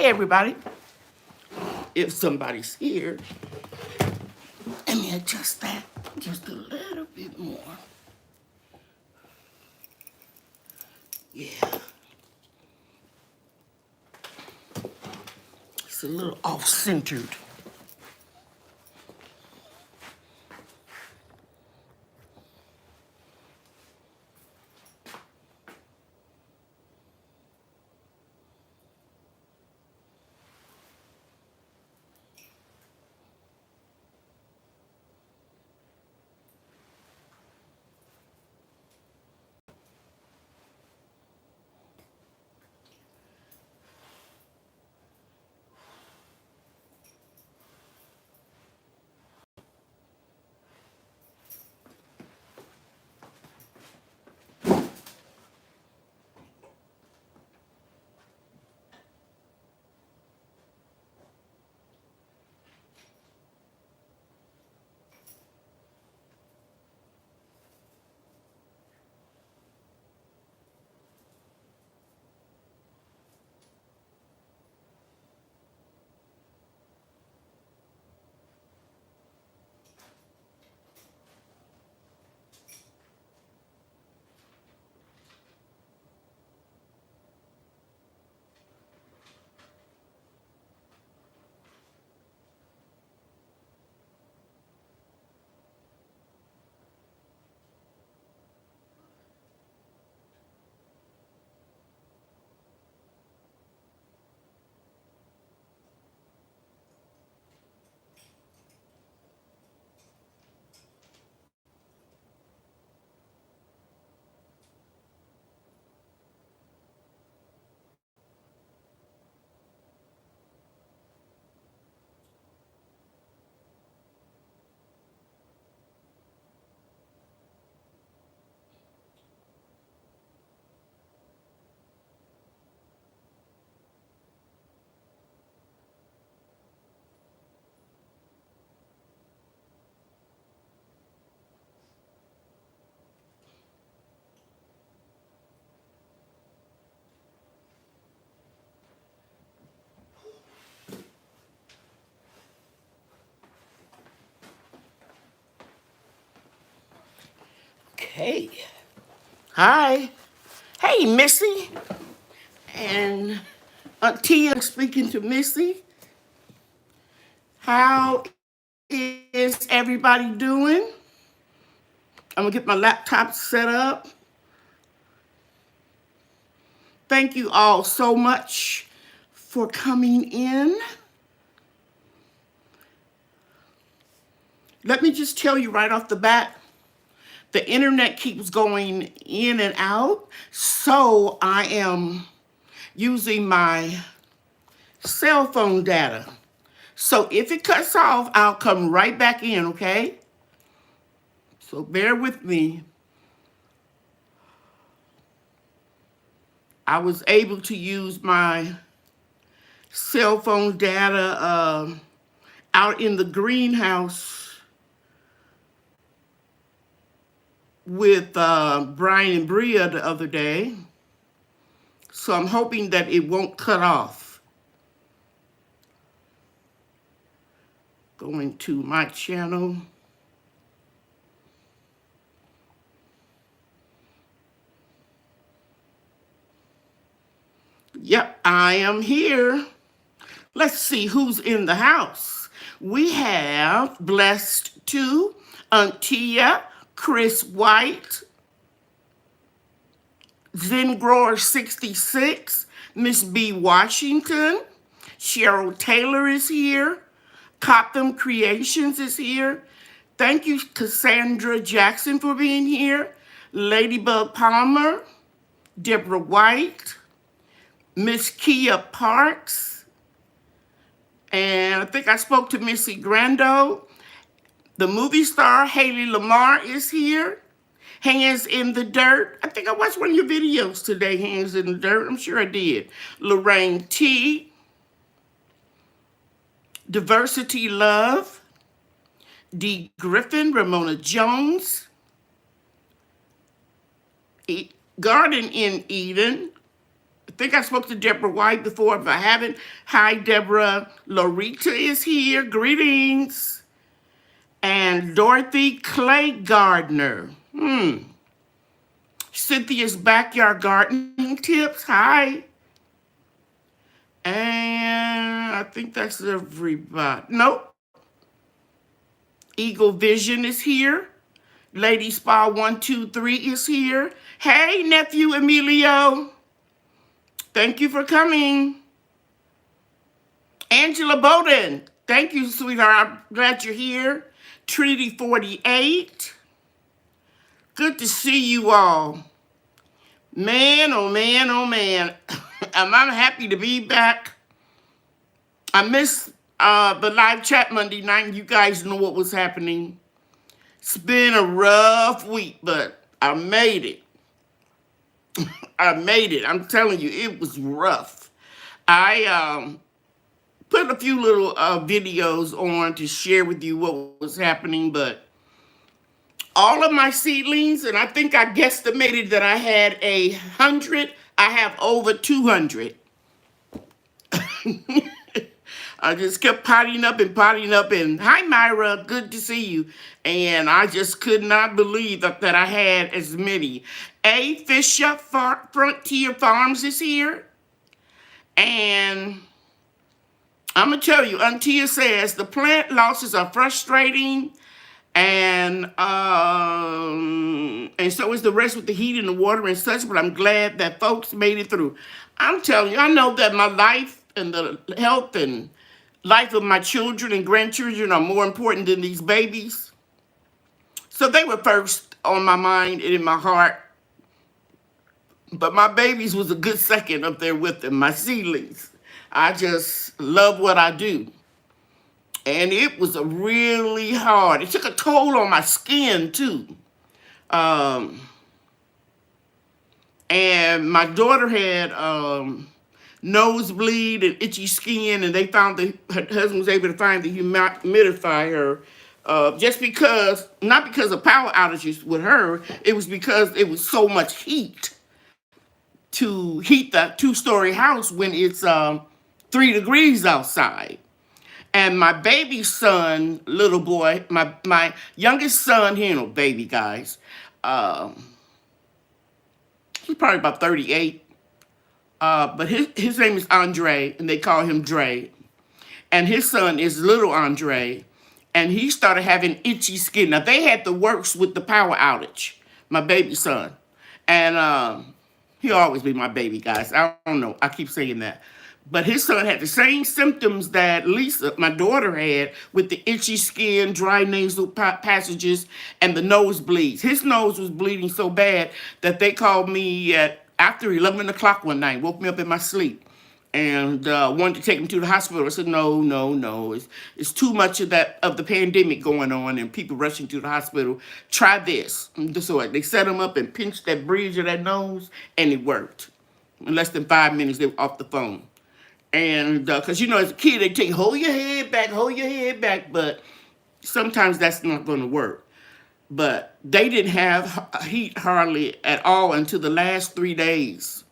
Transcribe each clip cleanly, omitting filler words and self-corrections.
Hey, everybody. If somebody's here, let me adjust that just a little bit more. Yeah. It's a little off-centered. Okay. Hi. Hey, Missy. And Tia speaking to Missy. How is everybody doing? I'm going to get my laptop set up. Thank you all so much for coming in. Let me just tell you right off the bat, the internet keeps going in and out, so I am using my cell phone data. So if it cuts off, I'll come right back in, okay? So bear with me. I was able to use my cell phone data out in the greenhouse with Brian and Bria the other day. So I'm hoping that it won't cut off. Going to my channel. Yep, I am here. Let's see who's in the house. We have Blessed 2, Antia, Chris White, Zen Grower 66, Miss B. Washington, Cheryl Taylor is here, Cotham Creations is here. Thank you, Cassandra Jackson, for being here. Ladybug Palmer, Deborah White, Miss Kia Parks, and I think I spoke to Missy Grando. The movie star Haley Lamar is here. Hands in the Dirt. I think I watched one of your videos today, Hands in the Dirt. I'm sure I did. Lorraine T. Diversity Love. Dee Griffin, Ramona Jones. Garden in Eden. I think I spoke to Deborah White before. If I haven't, hi, Deborah. Loretta is here. Greetings. And Dorothy Clay Gardner. Cynthia's Backyard Gardening Tips. Hi. And I think that's everybody. Nope. Eagle Vision is here. Lady Spa 123 is here. Hey, nephew Emilio. Thank you for coming. Angela Bowden. Thank you, sweetheart. I'm glad you're here. Trinity 48. Good to see you all. Man, oh man, oh man. I'm happy to be back. I missed the live chat Monday night, and you guys know what was happening. It's been a rough week, but I made it. I made it. I'm telling you, it was rough. I put a few little videos on to share with you what was happening, but all of my seedlings, and I think I guesstimated that I had 100. I have over 200. I just kept potting up, and hi, Myra, good to see you. And I just could not believe that I had as many. A. Fisher Frontier Farms is here. And I'm going to tell you, Antia says, the plant losses are frustrating, and so is the rest with the heat and the water and such, but I'm glad that folks made it through. I'm telling you, I know that my life and the health and life of my children and grandchildren are more important than these babies. So they were first on my mind and in my heart. But my babies was a good second up there with them, my seedlings. I just love what I do. And it was a really hard. It took a toll on my skin, too. And my daughter had nosebleed and itchy skin, and they found her husband was able to find the humidifier just because, not because of power outages with her, it was because it was so much heat to heat the 2-story house when it's 3 degrees outside. And my baby son, little boy, my youngest son, he ain't no baby, guys. He's probably about 38. But his name is Andre, and they call him Dre. And his son is little Andre, and he started having itchy skin. Now, they had the works with the power outage, my baby son. And he'll always be my baby, guys. I don't know. I keep saying that. But his son had the same symptoms that Lisa, my daughter, had with the itchy skin, dry nasal passages, and the nosebleeds. His nose was bleeding so bad that they called me at after 11 o'clock one night, woke me up in my sleep, and wanted to take him to the hospital. I said, no. It's too much of the pandemic going on and people rushing to the hospital. Try this. So they set him up and pinched that bridge of that nose, and it worked. In less than 5 minutes, they were off the phone. And because, as a kid, they tell you, hold your head back, but sometimes that's not going to work. But they didn't have heat hardly at all until the last 3 days.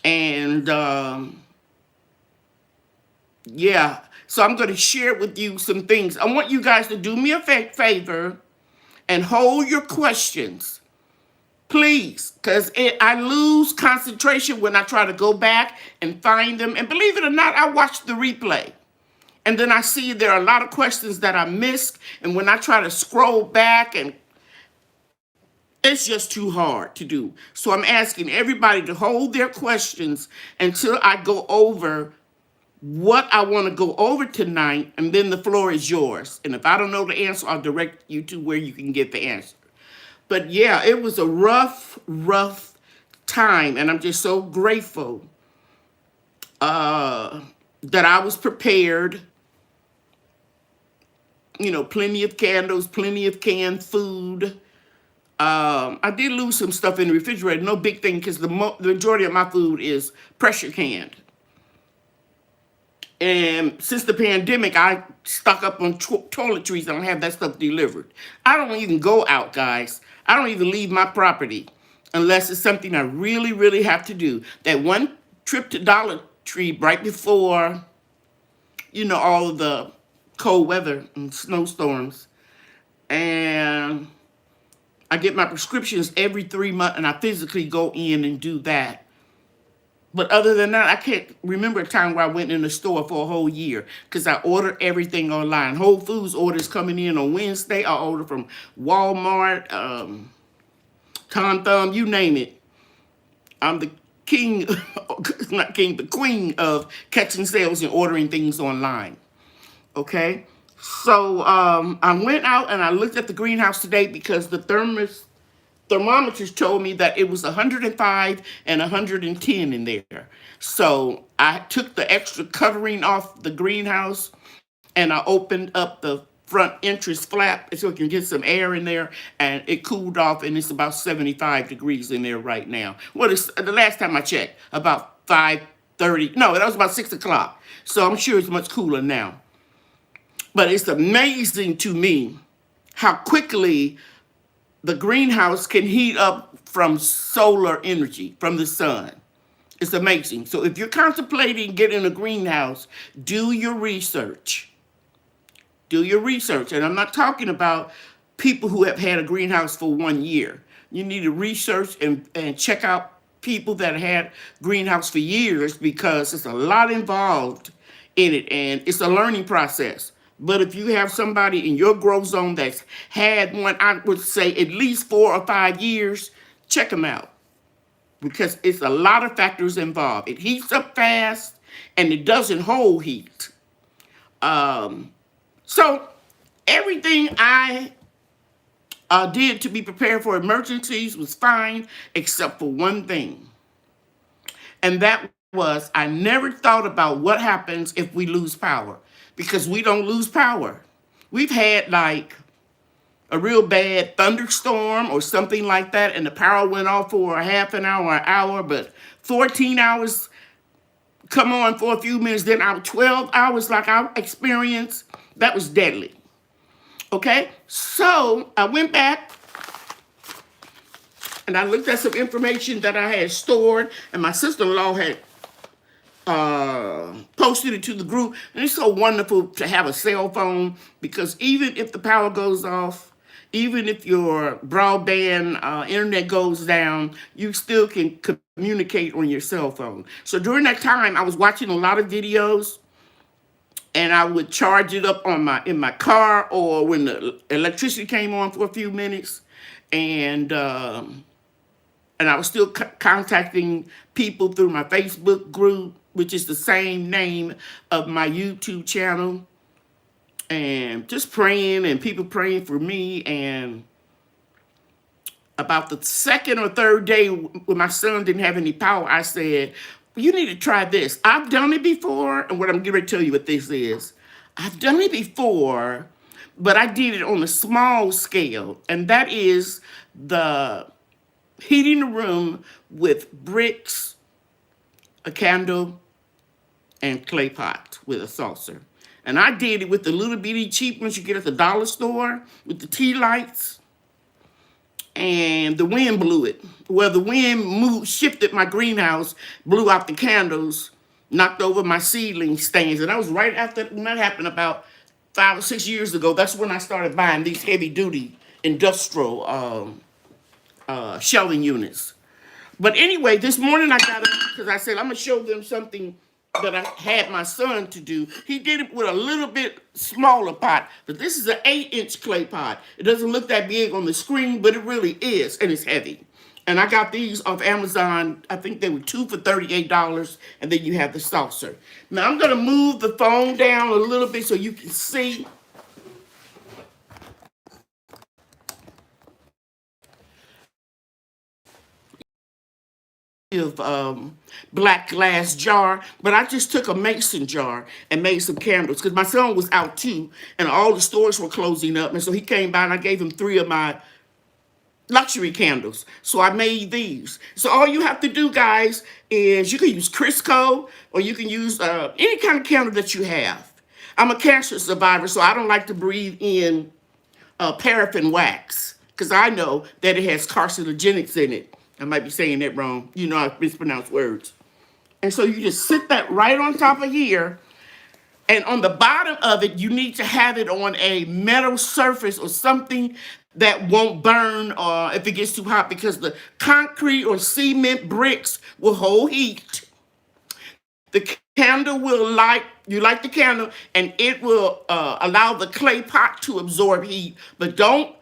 And yeah, so I'm going to share with you some things. I want you guys to do me a favor and hold your questions, please, because I lose concentration when I try to go back and find them. And believe it or not, I watch the replay. And then I see there are a lot of questions that I missed. And when I try to scroll back, and it's just too hard to do. So I'm asking everybody to hold their questions until I go over what I want to go over tonight. And then the floor is yours. And if I don't know the answer, I'll direct you to where you can get the answer. But yeah, it was a rough time. And I'm just so grateful that I was prepared. Plenty of candles, plenty of canned food. I did lose some stuff in the refrigerator. No big thing, because the majority of my food is pressure canned. And since the pandemic, I stock up on toiletries and I have that stuff delivered. I don't even go out, guys. I don't even leave my property. unless it's something I really, really have to do. That one trip to Dollar Tree right before, all of the cold weather and snowstorms. And I get my prescriptions every 3 months, and I physically go in and do that. But other than that, I can't remember a time where I went in the store for a whole year because I order everything online. Whole Foods orders coming in on Wednesday. I order from Walmart, Tom Thumb, you name it. I'm the king, not king, the queen of catching sales and ordering things online. Okay? So I went out and I looked at the greenhouse today because the thermometers told me that it was 105 and 110 in there. So I took the extra covering off the greenhouse and I opened up the front entrance flap so it can get some air in there, and it cooled off, and it's about 75 degrees in there right now. What is the last time I checked? About 5:30. No, that was about 6 o'clock. So I'm sure it's much cooler now. But it's amazing to me how quickly the greenhouse can heat up from solar energy, from the sun. It's amazing. So if you're contemplating getting a greenhouse, do your research. Do your research. And I'm not talking about people who have had a greenhouse for 1 year. You need to research and check out people that had greenhouse for years because it's a lot involved in it and it's a learning process. But if you have somebody in your growth zone that's had one, I would say at least 4 or 5 years, check them out because it's a lot of factors involved. It heats up fast and it doesn't hold heat. So everything I did to be prepared for emergencies was fine, except for one thing. And that was I never thought about what happens if we lose power, because we don't lose power. We've had like a real bad thunderstorm or something like that, and the power went off for a half an hour, but 14 hours come on for a few minutes, then out 12 hours like I experienced, that was deadly. Okay, so I went back and I looked at some information that I had stored, and my sister-in-law had posted it to the group. And it's so wonderful to have a cell phone because even if the power goes off, even if your broadband internet goes down, you still can communicate on your cell phone. So during that time, I was watching a lot of videos, and I would charge it up in my car or when the electricity came on for a few minutes, and I was still contacting people through my Facebook group, which is the same name of my YouTube channel, and just praying and people praying for me. And about the second or third day when my son didn't have any power, I said, you need to try this. I've done it before, and what I'm going to tell you what this is. I've done it before, but I did it on a small scale, and that is the heating the room with bricks, a candle, and clay pot with a saucer. And I did it with the little bitty cheap ones you get at the dollar store with the tea lights. And the wind blew it. Well, the wind shifted my greenhouse, blew out the candles, knocked over my seedling stands. And that was right after when that happened about 5 or 6 years ago. That's when I started buying these heavy-duty industrial shelving units. But anyway, this morning I got up because I said, I'm going to show them something that I had my son to do. He did it with a little bit smaller pot, but this is an 8-inch clay pot. It doesn't look that big on the screen, but it really is, and it's heavy. And I got these off Amazon. I think they were 2 for $38, and then you have the saucer. Now I'm going to move the phone down a little bit so you can see. Of black glass jar, but I just took a mason jar and made some candles because my son was out too, and all the stores were closing up, and so he came by and I gave him 3 of my luxury candles. So I made these. So all you have to do, guys, is you can use Crisco or you can use any kind of candle that you have. I'm a cancer survivor, so I don't like to breathe in paraffin wax because I know that it has carcinogenics in it. I might be saying that wrong. You know, I mispronounce words. And so you just sit that right on top of here. And on the bottom of it, you need to have it on a metal surface or something that won't burn if it gets too hot, because the concrete or cement bricks will hold heat. The candle will light, you light the candle, and it will allow the clay pot to absorb heat. But don't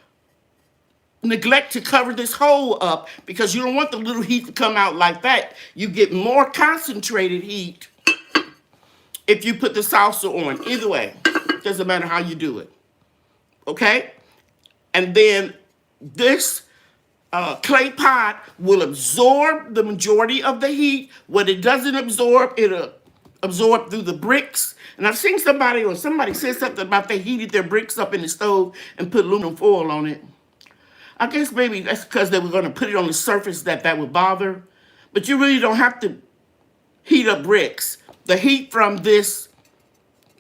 neglect to cover this hole up, because you don't want the little heat to come out like that. You get more concentrated heat if you put the salsa on. Either way, doesn't matter how you do it. Okay? And then this clay pot will absorb the majority of the heat. What it doesn't absorb, it'll absorb through the bricks. And I've seen somebody said something about they heated their bricks up in the stove and put aluminum foil on it. I guess maybe that's because they were going to put it on the surface that would bother. But you really don't have to heat up bricks. The heat from this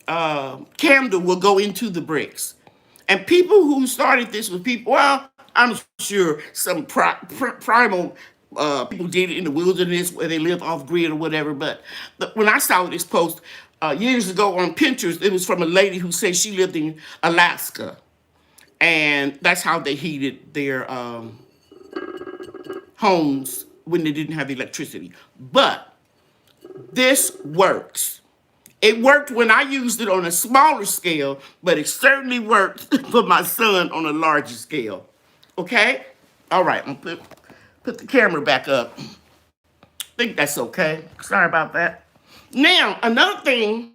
candle will go into the bricks. And people who started this with people, well, I'm sure some primal people did it in the wilderness where they live off grid or whatever. But when I saw this post years ago on Pinterest, it was from a lady who said she lived in Alaska. And that's how they heated their homes when they didn't have electricity. But this works. It worked when I used it on a smaller scale, but it certainly worked for my son on a larger scale. Okay? All right, I'm gonna put the camera back up. I think that's okay. Sorry about that. Now, another thing,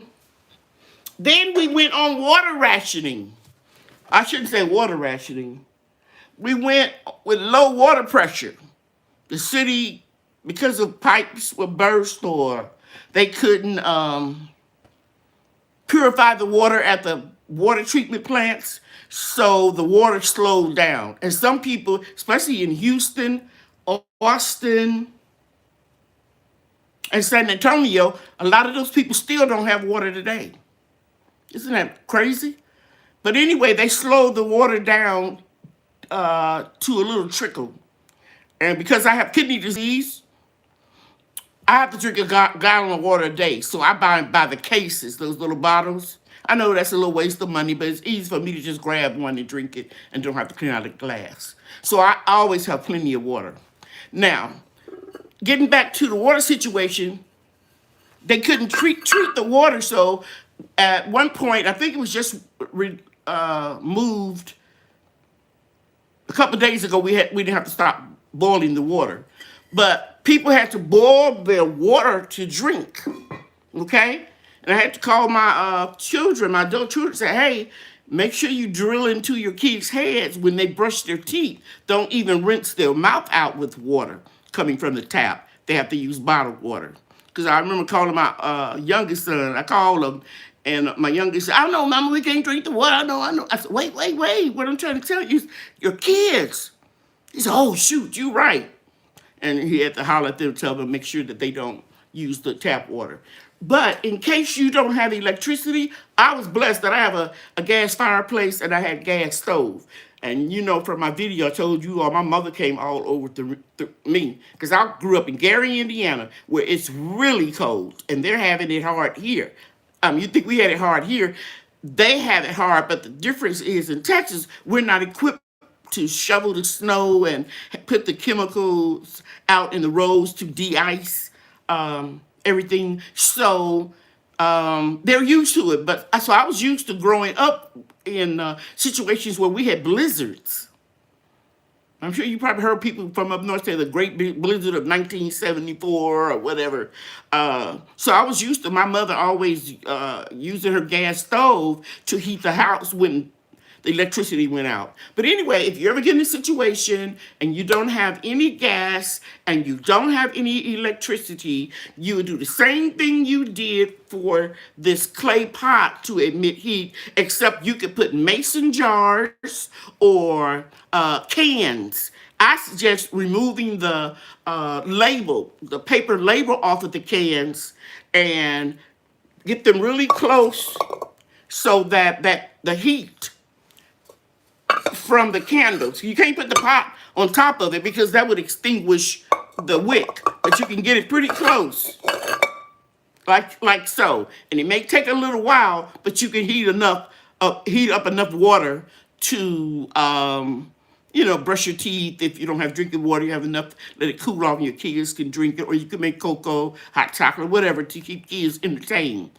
then we went on water rationing. I shouldn't say water rationing. We went with low water pressure. The city, because of pipes were burst or they couldn't purify the water at the water treatment plants, so the water slowed down. And some people, especially in Houston, Austin, and San Antonio, a lot of those people still don't have water today. Isn't that crazy? But anyway, they slowed the water down to a little trickle. And because I have kidney disease, I have to drink a gallon of water a day. So I buy the cases, those little bottles. I know that's a little waste of money, but it's easy for me to just grab one and drink it and don't have to clean out the glass. So I always have plenty of water. Now, getting back to the water situation, they couldn't treat the water. So at one point, I think it was just moved a couple of days ago, we didn't have to stop boiling the water. But people had to boil their water to drink, okay? And I had to call my children, my adult children, say, hey, make sure you drill into your kids' heads when they brush their teeth. Don't even rinse their mouth out with water coming from the tap. They have to use bottled water. Because I remember calling my youngest son. I called him, and my youngest said, I don't know, Mama, we can't drink the water. I know. I said, wait. What I'm trying to tell you is your kids. He said, oh, shoot, you're right. And he had to holler at them, tell them, make sure that they don't use the tap water. But in case you don't have electricity, I was blessed that I have a gas fireplace and I had gas stove. And you know, from my video, I told you all my mother came all over to me. Because I grew up in Gary, Indiana, where it's really cold. And they're having it hard here. You think we had it hard here. They have it hard, but the difference is in Texas, we're not equipped to shovel the snow and put the chemicals out in the roads to de-ice everything. So they're used to it. But so I was used to growing up in situations where we had blizzards. I'm sure you probably heard people from up north say the Great Blizzard of 1974 or whatever. So I was used to my mother always using her gas stove to heat the house when the electricity went out. But anyway, if you ever get in a situation and you don't have any gas and you don't have any electricity, you would do the same thing you did for this clay pot to emit heat, except you could put mason jars or cans. I suggest removing the label, the paper label off of the cans, and get them really close so that the heat from the candles. You can't put the pot on top of it because that would extinguish the wick, but you can get it pretty close, like so. And it may take a little while, but you can heat up enough water to brush your teeth. If you don't have drinking water, you have enough, let it cool off and your kids can drink it, or you can make cocoa, hot chocolate, whatever, to keep kids entertained.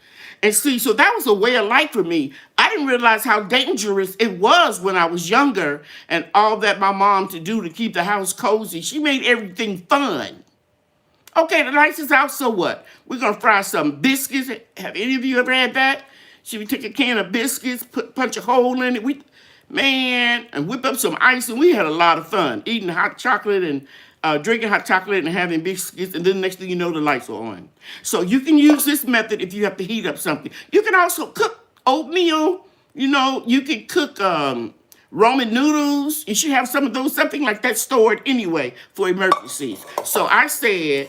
And see, so that was a way of life for me. I didn't realize how dangerous it was when I was younger, and all that my mom to do to keep the house cozy. She made everything fun. Okay, the lights is out, so what? We're gonna fry some biscuits. Have any of you ever had that? Should we take a can of biscuits, punch a hole in it? And whip up some ice, and we had a lot of fun eating hot chocolate and drinking hot chocolate and having biscuits, and then the next thing you know, the lights are on. So you can use this method if you have to heat up something. You can also cook oatmeal. You can cook Roman noodles. You should have some of those, something like that stored anyway for emergencies. So I said,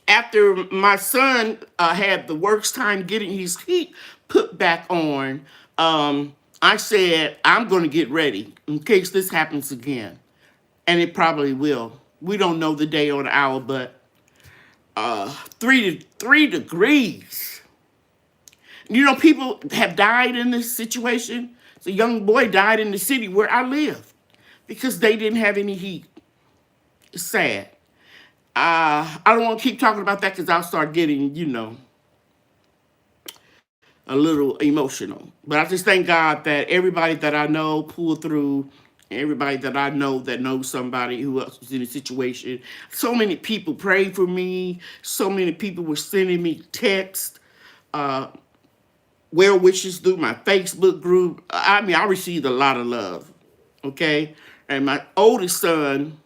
after my son had the worst time getting his heat put back on, I said, I'm going to get ready in case this happens again. And it probably will. We don't know the day or the hour, but 3 degrees. People have died in this situation. A young boy died in the city where I live because they didn't have any heat. It's sad. I don't want to keep talking about that because I'll start getting, a little emotional. But I just thank God that everybody that I know pulled through, everybody that I know that knows somebody who else was in a situation. So many people prayed for me. So many people were sending me texts, well wishes through my Facebook group. I received a lot of love, okay? And my oldest son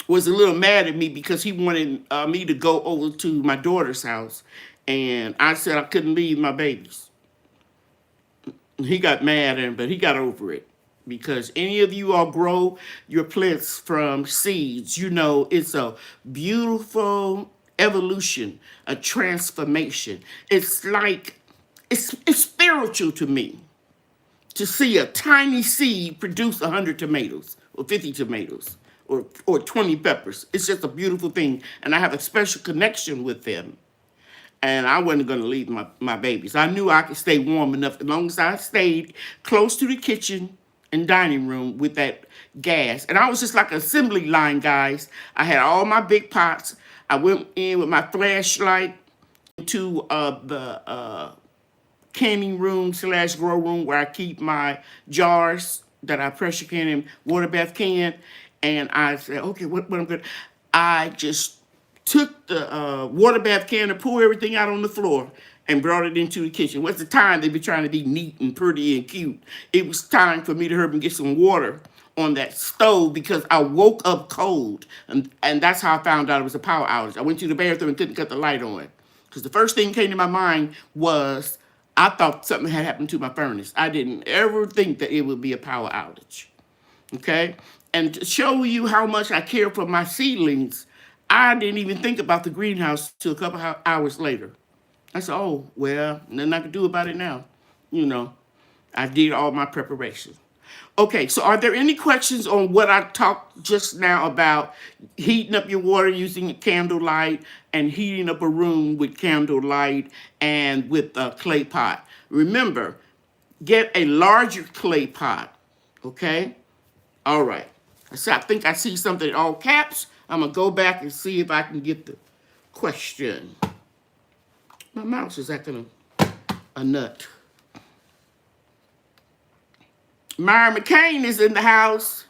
was a little mad at me because he wanted me to go over to my daughter's house. And I said I couldn't leave my babies. He got mad, but he got over it. Because any of you all grow your plants from seeds, it's a beautiful evolution, a transformation. It's like, it's spiritual to me to see a tiny seed produce 100 tomatoes or 50 tomatoes or 20 peppers. It's just a beautiful thing. And I have a special connection with them. And I wasn't going to leave my babies. I knew I could stay warm enough as long as I stayed close to the kitchen and dining room with that gas. And I was just like an assembly line, guys. I had all my big pots. I went in with my flashlight to the canning room / grow room where I keep my jars that I pressure can and water bath can. And I said, okay, what I'm going to... I just took the water bath can and poured everything out on the floor and brought it into the kitchen. What's the time they be trying to be neat and pretty and cute? It was time for me to hurry and get some water on that stove because I woke up cold. And that's how I found out it was a power outage. I went to the bathroom and couldn't cut the light on. Because the first thing came to my mind was I thought something had happened to my furnace. I didn't ever think that it would be a power outage. Okay? And to show you how much I care for my seedlings, I didn't even think about the greenhouse till a couple hours later. I said, oh, well, nothing I can do about it now. I did all my preparation. Okay, so are there any questions on what I talked just now about heating up your water using candlelight and heating up a room with candlelight and with a clay pot? Remember, get a larger clay pot, okay? All right. So I think I see something in all caps. I'm going to go back and see if I can get the question. My mouse is acting a nut. Myra McCain is in the house.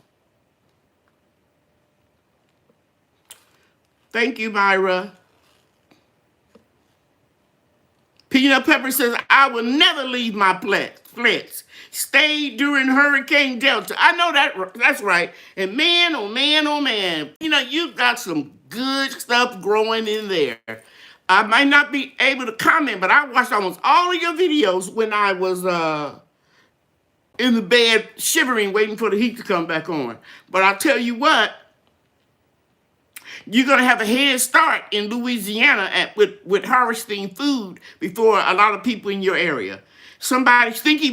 Thank you, Myra. Peanut Pepper says, I will never leave my flats. Stayed during Hurricane Delta. I know that's right. And man, oh man, oh man. You've got some good stuff growing in there. I might not be able to comment, but I watched almost all of your videos when I was in the bed shivering, waiting for the heat to come back on. But I'll tell you what, you're going to have a head start in Louisiana with harvesting food before a lot of people in your area. Somebody, Stinky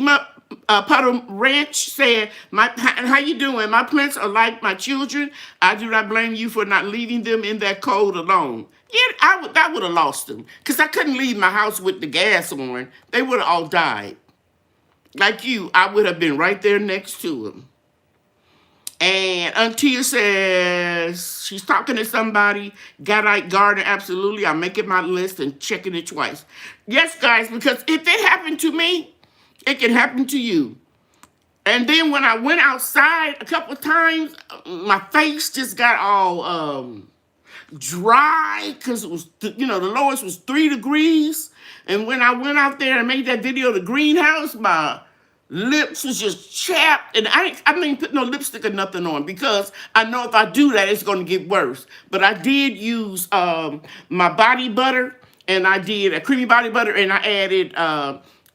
Puddle Ranch said, how you doing? My plants are like my children. I do not blame you for not leaving them in that cold alone. Yeah, I would have lost them because I couldn't leave my house with the gas on. They would have all died. Like you, I would have been right there next to them. And Auntie says she's talking to somebody. Gadite garden, absolutely. I'm making my list and checking it twice. Yes, guys, because if it happened to me, it can happen to you. And then when I went outside a couple of times, my face just got all dry because it was, the lowest was 3 degrees. And when I went out there and made that video of the greenhouse, my lips was just chapped. And I didn't put no lipstick or nothing on because I know if I do that, it's going to get worse. But I did use my body butter, and I did a creamy body butter, and I added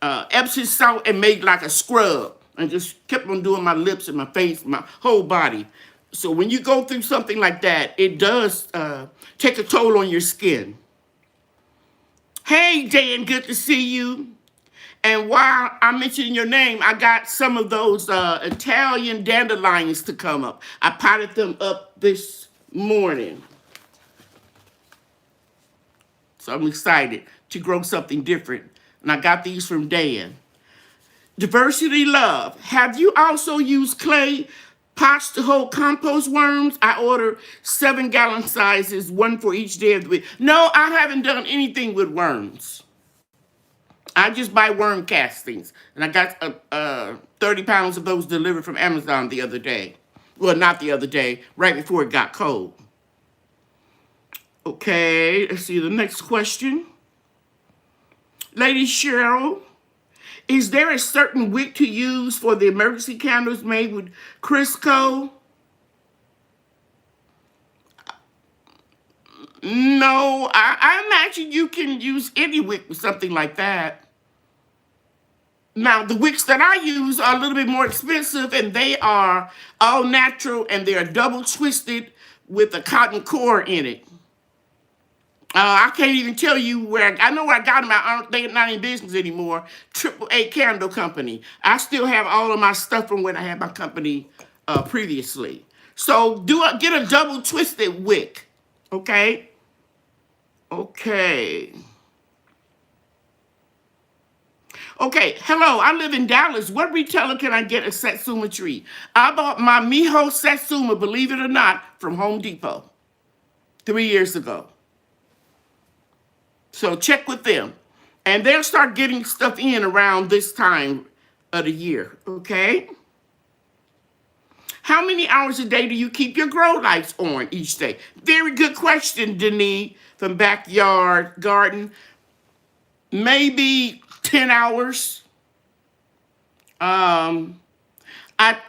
Epsom salt and made like a scrub. And just kept on doing my lips and my face, my whole body. So when you go through something like that, it does take a toll on your skin. Hey, Dan, good to see you. And while I'm mentioning your name, I got some of those Italian dandelions to come up. I potted them up this morning. So I'm excited to grow something different. And I got these from Dan. Diversity Love. Have you also used clay pots to hold compost worms? I ordered 7-gallon sizes, one for each day of the week. No, I haven't done anything with worms. I just buy worm castings. And I got 30 pounds of those delivered from Amazon the other day. Well, not the other day, right before it got cold. Okay, let's see the next question. Lady Cheryl. Is there a certain wick to use for the emergency candles made with Crisco? No, I imagine you can use any wick with something like that. Now, the wicks that I use are a little bit more expensive, and they are all natural, and they are double twisted with a cotton core in it. I can't even tell you where. I know where I got them. They're not in business anymore. AAA Candle Company. I still have all of my stuff from when I had my company previously. So get a double twisted wick. Okay? Okay. Okay, hello, I live in Dallas. What retailer can I get a Satsuma tree? I bought my Miho Satsuma, believe it or not, from Home Depot 3 years ago. So check with them. And they'll start getting stuff in around this time of the year, okay? How many hours a day do you keep your grow lights on each day? Very good question, Denise from Backyard Garden. Maybe 10 hours. I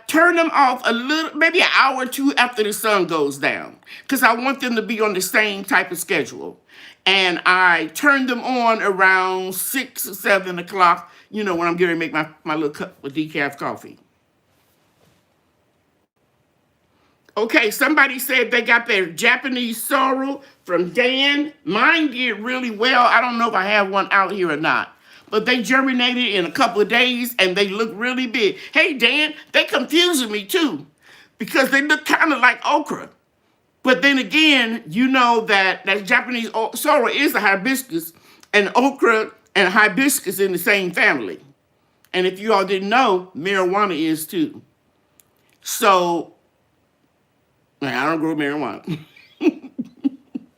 turn them off a little, maybe an hour or two after the sun goes down, because I want them to be on the same type of schedule. And I turn them on around 6 or 7 o'clock, when I'm getting ready to make my little cup of decaf coffee. Okay, somebody said they got their Japanese sorrel from Dan. Mine did really well. I don't know if I have one out here or not. But they germinated in a couple of days, and they look really big. Hey, Dan, they confusing me, too, because they look kind of like okra. But then again, you know that Japanese sorrel is a hibiscus, and okra and hibiscus in the same family. And if you all didn't know, marijuana is, too. So, I don't grow marijuana.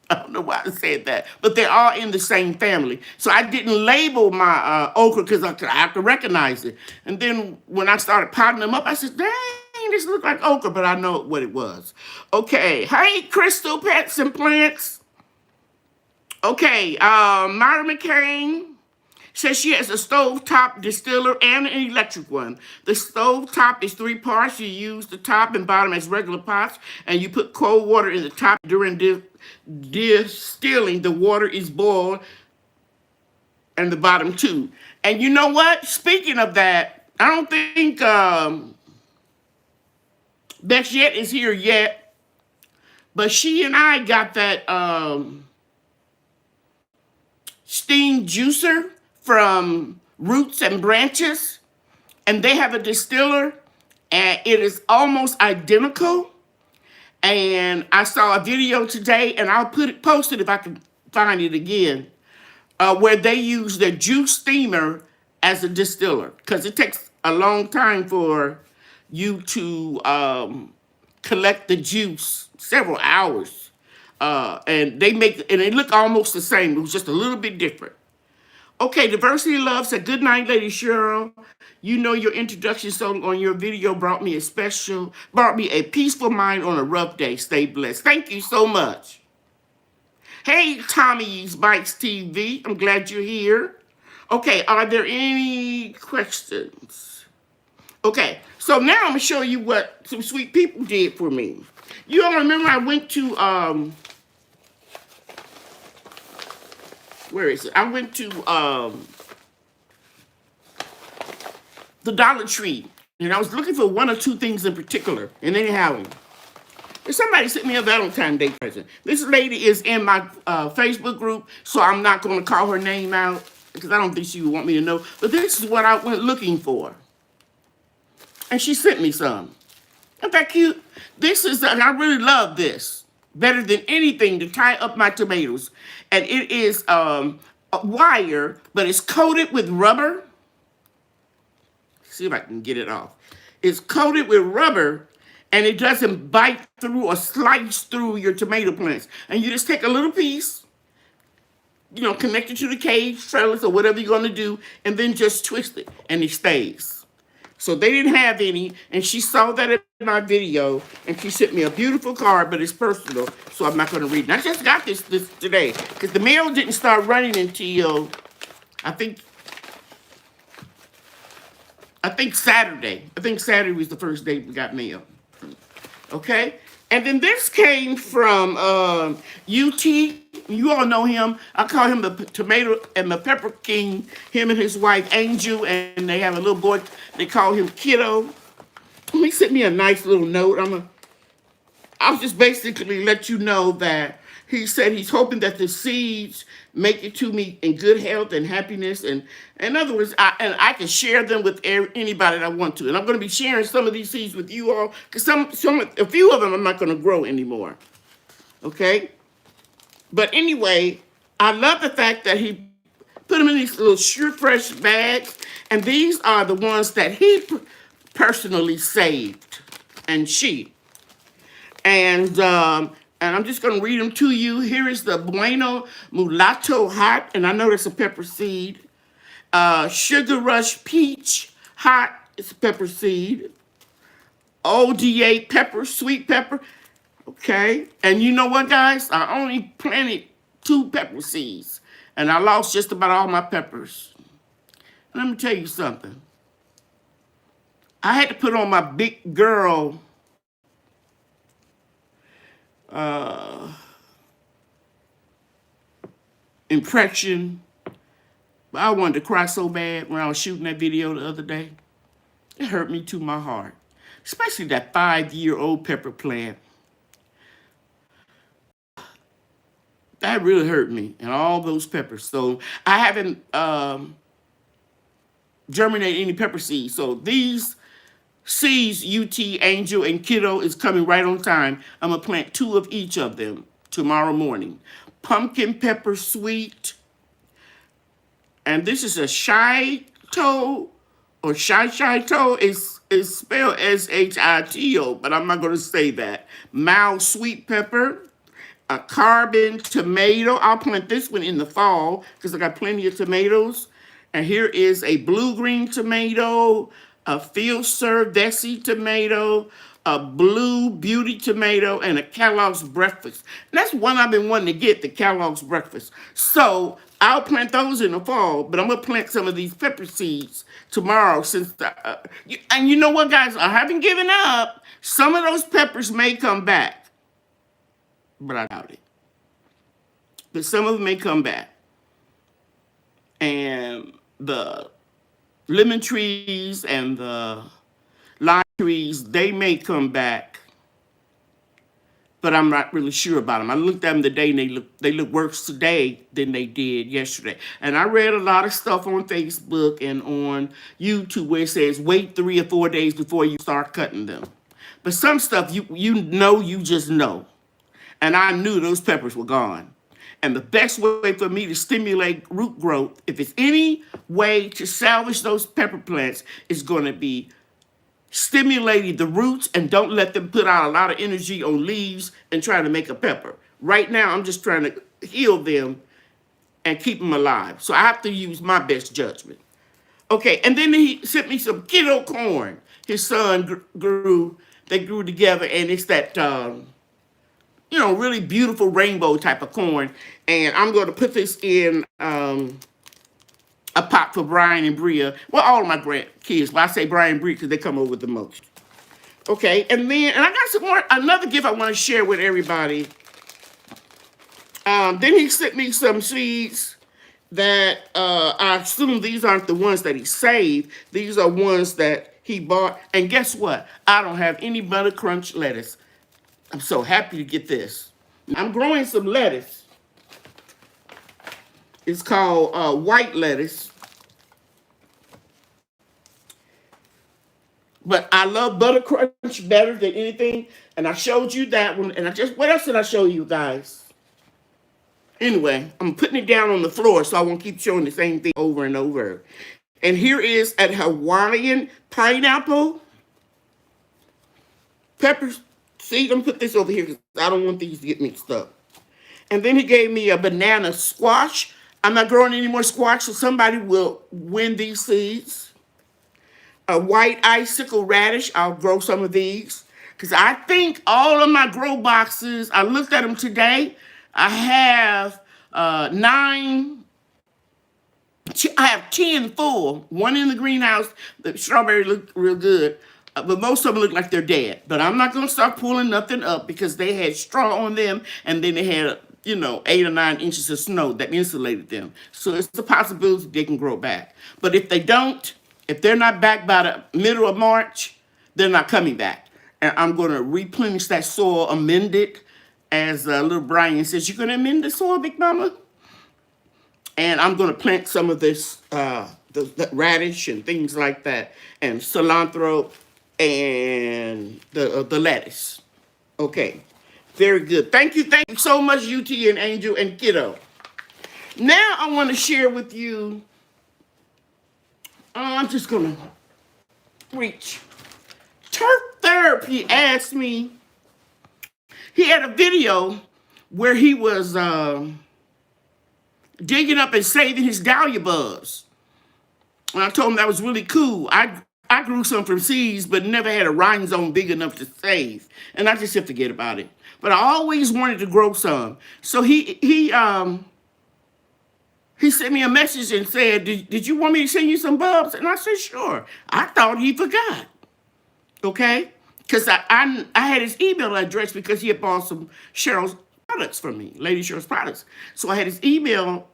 I don't know why I said that, but they're all in the same family. So I didn't label my okra because I have to recognize it. And then when I started potting them up, I said, dang, this looks like okra, but I know what it was. Okay, hey, Crystal Pets and Plants. Okay, Myra McCain says she has a stovetop distiller and an electric one. The stovetop is 3 parts. You use the top and bottom as regular pots, and you put cold water in the top. During distilling, the water is boiled, and the bottom too. And you know what? Speaking of that, I don't think Bexette is here yet, but she and I got that steam juicer from Roots and Branches, and they have a distiller, and it is almost identical. And I saw a video today, and I'll post it if I can find it again, where they use the juice steamer as a distiller, because it takes a long time for you to collect the juice, several hours. And they look almost the same. It was just a little bit different. Okay, Diversity Love said, good night, Lady Cheryl. You know your introduction song on your video brought me a peaceful mind on a rough day. Stay blessed. Thank you so much. Hey, Tommy's Bites TV. I'm glad you're here. Okay, are there any questions? Okay, so now I'm going to show you what some sweet people did for me. You all remember I went to, where is it? I went to the Dollar Tree, and I was looking for one or two things in particular, and anyhow, somebody sent me a Valentine's Day present. This lady is in my Facebook group, so I'm not going to call her name out, because I don't think she would want me to know, but this is what I went looking for. And she sent me some. Isn't that cute? I really love this. Better than anything to tie up my tomatoes. And it is a wire, but it's coated with rubber. See if I can get it off. It's coated with rubber, and it doesn't bite through or slice through your tomato plants. And you just take a little piece, connect it to the cage, trellis, or whatever you're going to do, and then just twist it, and it stays. So they didn't have any, and she saw that in my video, and she sent me a beautiful card, but it's personal, so I'm not going to read it. And I just got this today, because the mail didn't start running until, I think Saturday. I think Saturday was the first day we got mail. Okay? And then this came from UT. You all know him. I call him the tomato and the pepper king. Him and his wife, Angel, and they have a little boy. They call him Kiddo. He sent me a nice little note. I'll just basically let you know that he said he's hoping that the seeds make it to me in good health and happiness. And in other words, I can share them with anybody that I want to. And I'm going to be sharing some of these seeds with you all, because a few of them I'm not going to grow anymore. Okay? But anyway, I love the fact that he put them in these little sure fresh bags. And these are the ones that he personally saved. And she. And I'm just going to read them to you. Here is the Bueno Mulatto Hot, and I know that's a pepper seed. Sugar Rush Peach Hot, it's a pepper seed. ODA Pepper, sweet pepper. Okay, and you know what, guys? I only planted 2 pepper seeds, and I lost just about all my peppers. Let me tell you something. I had to put on my big girl impression. But I wanted to cry so bad when I was shooting that video the other day. It hurt me to my heart. Especially that 5-year-old pepper plant. That really hurt me, and all those peppers. So I haven't germinated any pepper seeds. So these seeds, UT, Angel, and Kiddo, is coming right on time. I'm going to plant 2 of each of them tomorrow morning. Pumpkin pepper sweet. And this is a shito, or shito is spelled S-H-I-T-O, but I'm not going to say that. Mild sweet pepper. A carbon tomato. I'll plant this one in the fall because I got plenty of tomatoes. And here is a blue-green tomato, a field serve desi tomato, a blue beauty tomato, and a Kellogg's breakfast. And that's one I've been wanting to get, the Kellogg's breakfast. So I'll plant those in the fall, but I'm going to plant some of these pepper seeds tomorrow. And you know what, guys? I haven't given up. Some of those peppers may come back. But I doubt it. But some of them may come back. And the lemon trees and the lime trees, they may come back but I'm not really sure about them. I looked at them today, and they look worse today than they did yesterday. And I read a lot of stuff on Facebook and on YouTube where it says wait 3 or 4 days before you start cutting them. But some stuff you just know. And I knew those peppers were gone. And the best way for me to stimulate root growth, if it's any way to salvage those pepper plants, is going to be stimulating the roots and don't let them put out a lot of energy on leaves and trying to make a pepper. Right now, I'm just trying to heal them and keep them alive. So I have to use my best judgment. Okay, and then he sent me some kiddo corn. His son they grew together, and it's that, really beautiful rainbow type of corn. And I'm going to put this in a pot for Brian and Bria. Well, all of my grandkids, but I say Brian and Bria because they come over the most. Okay, and I got some more, another gift I want to share with everybody. Then he sent me some seeds that I assume these aren't the ones that he saved. These are ones that he bought. And guess what? I don't have any Butter Crunch lettuce. I'm so happy to get this. I'm growing some lettuce. It's called white lettuce. But I love Butter Crunch better than anything. And I showed you that one. And what else did I show you guys? Anyway, I'm putting it down on the floor so I won't keep showing the same thing over and over. And here is a Hawaiian pineapple peppers. See, I'm going to put this over here because I don't want these to get mixed up. And then he gave me a banana squash. I'm not growing any more squash, so somebody will win these seeds. A white icicle radish. I'll grow some of these. Because I think all of my grow boxes, I looked at them today. I have 9. I have 10 full. One in the greenhouse. The strawberry looked real good. But most of them look like they're dead. But I'm not going to start pulling nothing up because they had straw on them. And then they had, 8 or 9 inches of snow that insulated them. So it's a possibility they can grow back. But if they don't, if they're not back by the middle of March, they're not coming back. And I'm going to replenish that soil, amend it. As little Brian says, you're going to amend the soil, Big Mama? And I'm going to plant some of this, the radish and things like that. And cilantro and the lettuce. Okay. Very good. Thank you so much, UT and Angel and Kiddo. Now I want to share with you, I'm just going to reach. Turf Therapy asked me, he had a video where he was digging up and saving his dahlia bulbs. And I told him that was really cool. I grew some from seeds, but never had a rhizome big enough to save. And I just said forget about it. But I always wanted to grow some. So he sent me a message and said, did you want me to send you some bulbs? And I said, sure. I thought he forgot. Okay? Because I had his email address because he had bought some Cheryl's products from me, Lady Cheryl's products. So I had his email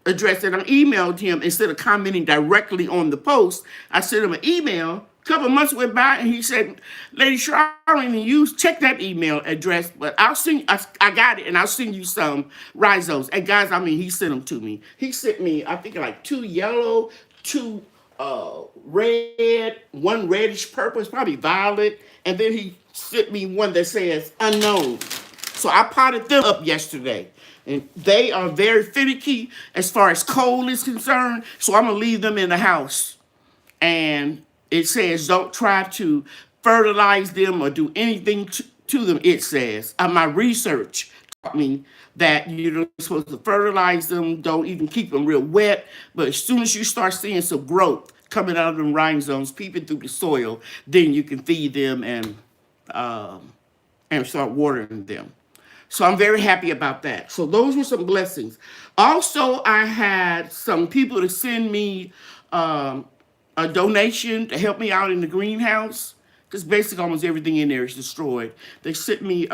address and I emailed him instead of commenting directly on the post. I sent him an email. A couple months went by and he said, Lady Cheryl, I don't even check that email address, but I got it and I'll send you some rhizomes. And guys, he sent them to me. He sent me, I think like 2 yellow, 2 red, 1 reddish purple, it's probably violet. And then he sent me one that says unknown. So I potted them up yesterday. And they are very finicky as far as cold is concerned. So I'm going to leave them in the house. And it says don't try to fertilize them or do anything to them, it says. My research taught me that you're not supposed to fertilize them. Don't even keep them real wet. But as soon as you start seeing some growth coming out of them rhizomes, peeping through the soil, then you can feed them and start watering them. So I'm very happy about that. So those were some blessings. Also, I had some people to send me a donation to help me out in the greenhouse because basically almost everything in there is destroyed. They sent me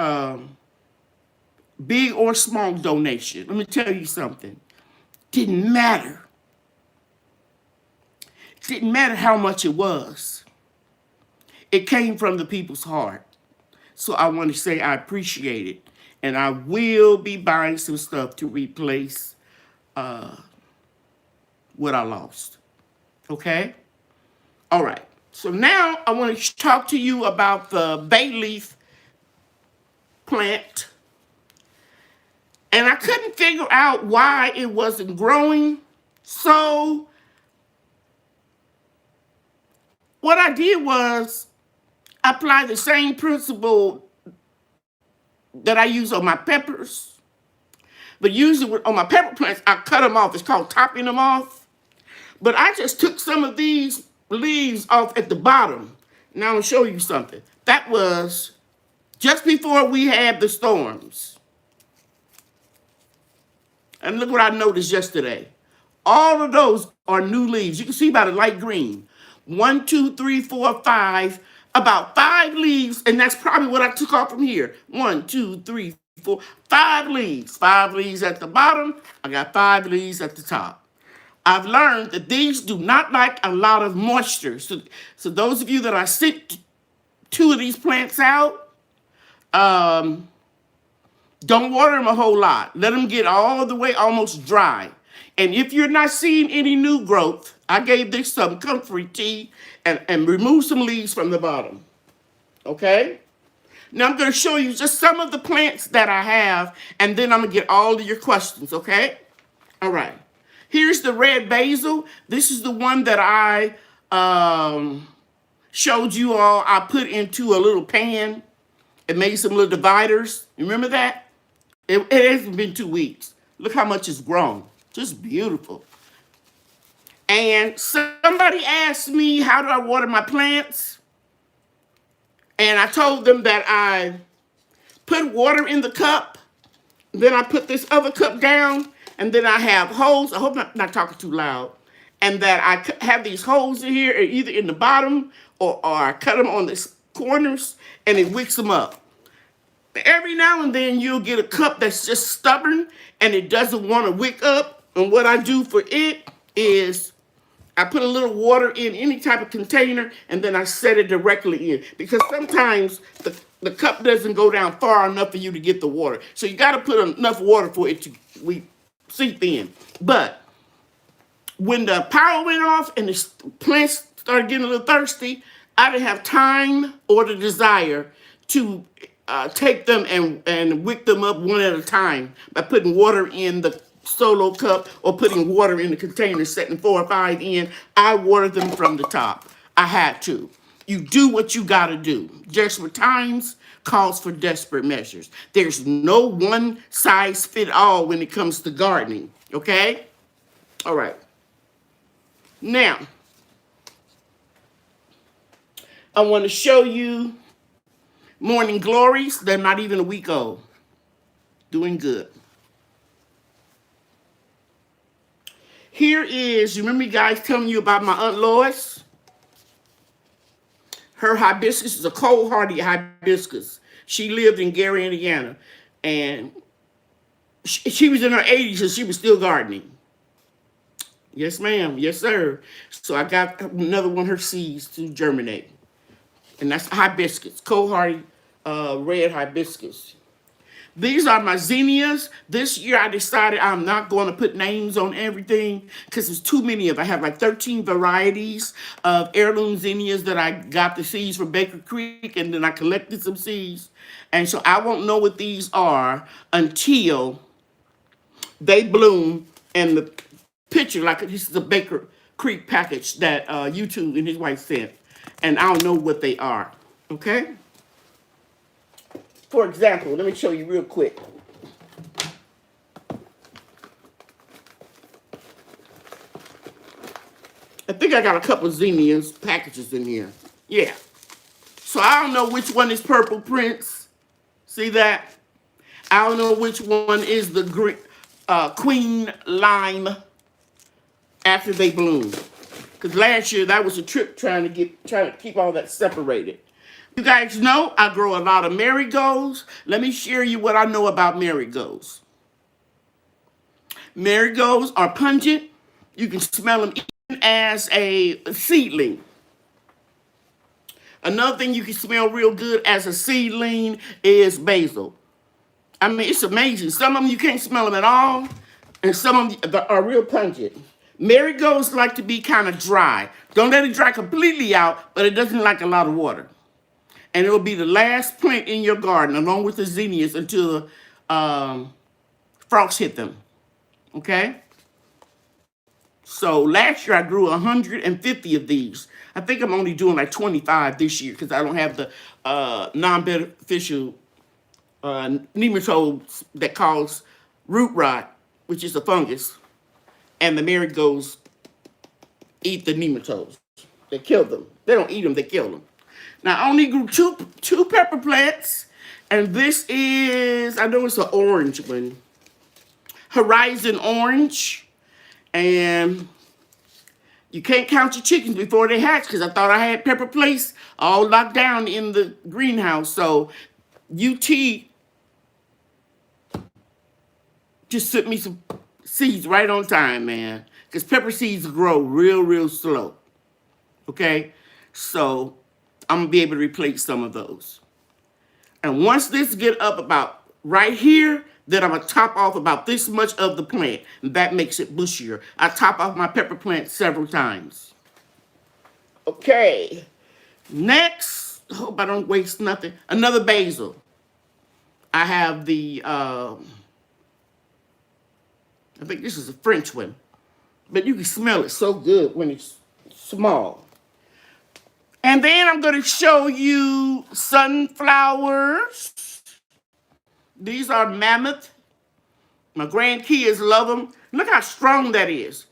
big or small donation. Let me tell you something. Didn't matter. Didn't matter how much it was. It came from the people's heart. So I want to say I appreciate it. And I will be buying some stuff to replace what I lost. Okay? All right. So now I want to talk to you about the bay leaf plant. And I couldn't figure out why it wasn't growing. So what I did was apply the same principle that I use on my peppers. But usually on my pepper plants, I cut them off. It's called topping them off. But I just took some of these leaves off at the bottom. Now I'm going to show you something. That was just before we had the storms. And look what I noticed yesterday. All of those are new leaves. You can see by the light green. 1, 2, 3, 4, 5. About 5 leaves, and that's probably what I took off from here. 1, 2, 3, 4, 5 leaves. 5 leaves at the bottom. I got 5 leaves at the top. I've learned that these do not like a lot of moisture. So those of you that I sent 2 of these plants out, don't water them a whole lot. Let them get all the way almost dry. And if you're not seeing any new growth, I gave this some comfrey tea and remove some leaves from the bottom. Okay? Now I'm going to show you just some of the plants that I have, and then I'm going to get all of your questions, okay? All right. Here's the red basil. This is the one that I showed you all. I put into a little pan and made some little dividers. You remember that? It hasn't been 2 weeks. Look how much it's grown. Just beautiful. And somebody asked me, how do I water my plants? And I told them that I put water in the cup. Then I put this other cup down. And then I have holes. I hope I'm not talking too loud. And that I have these holes in here, either in the bottom or I cut them on the corners, and it wicks them up. Every now and then you'll get a cup that's just stubborn and it doesn't want to wick up. And what I do for it is I put a little water in any type of container and then I set it directly in. Because sometimes the cup doesn't go down far enough for you to get the water. So you got to put enough water for it to seep in. But when the power went off and the plants started getting a little thirsty, I didn't have time or the desire to take them and wick them up one at a time by putting water in the solo cup or putting water in the container, setting 4 or 5 in. I watered them from the top. I had to. You do what you got to do. Desperate times calls for desperate measures. There's no one size fit all when it comes to gardening. Okay? All right. Now, I want to show you Morning Glories. They're not even a week old. Doing good. Here is, you remember you guys telling you about my Aunt Lois? Her hibiscus is a cold-hardy hibiscus. She lived in Gary, Indiana. And she was in her 80s and she was still gardening. Yes, ma'am. Yes, sir. So I got another one of her seeds to germinate. And that's hibiscus, cold-hardy red hibiscus. These are my zinnias. This year I decided I'm not going to put names on everything because there's too many of them. I have like 13 varieties of heirloom zinnias that I got the seeds from Baker Creek, and then I collected some seeds. And so I won't know what these are until they bloom. And the picture, like this is a Baker Creek package that YouTube and his wife sent. And I'll know what they are. Okay? For example, let me show you real quick. I think I got a couple of zinnias packages in here. Yeah. So I don't know which one is Purple Prince. See that? I don't know which one is the green, Queen Lime after they bloom. Because last year that was a trip trying to keep all that separated. You guys know I grow a lot of marigolds. Let me share you what I know about marigolds. Marigolds are pungent. You can smell them even as a seedling. Another thing you can smell real good as a seedling is basil. I mean, it's amazing. Some of them you can't smell them at all, and some of them are real pungent. Marigolds like to be kind of dry. Don't let it dry completely out, but it doesn't like a lot of water. And it'll be the last plant in your garden, along with the zinnias, until frost hit them. Okay? So last year I grew 150 of these. I think I'm only doing like 25 this year because I don't have the non-beneficial nematodes that cause root rot, which is a fungus, and the marigolds eat the nematodes. They kill them. They don't eat them, they kill them. Now, I only grew two pepper plants, and this is, I know it's an orange one, Horizon Orange, and you can't count your chickens before they hatch because I thought I had pepper place all locked down in the greenhouse. So UT just sent me some seeds right on time, man, because pepper seeds grow real slow. Okay, so I'm gonna be able to replace some of those. And once this get up about right here, then I'm gonna top off about this much of the plant, and that makes it bushier. I top off my pepper plant several times. Okay, next, hope I don't waste nothing. Another basil. I have the, I think this is a French one, but you can smell it so good when it's small. And then I'm going to show you sunflowers. These are mammoth. My grandkids love them. Look how strong that is.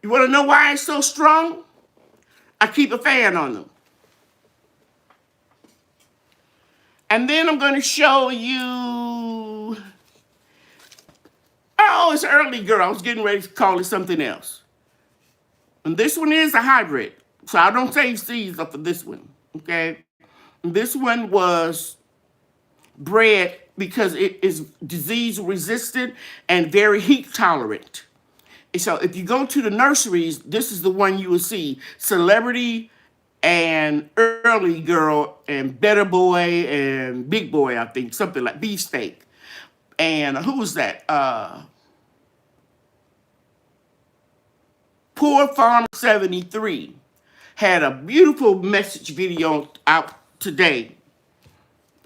You want to know why it's so strong? I keep a fan on them. And then I'm going to show you... Oh, it's early, girl. I was getting ready to call it something else. And this one is a hybrid. So I don't save seeds up for this one, okay? This one was bred because it is disease resistant and very heat tolerant. And so if you go to the nurseries, this is the one you will see. Celebrity and Early Girl and Better Boy and Big Boy, I think, something like Beefsteak. And who was that? Poor Farmer 73 had a beautiful message video out today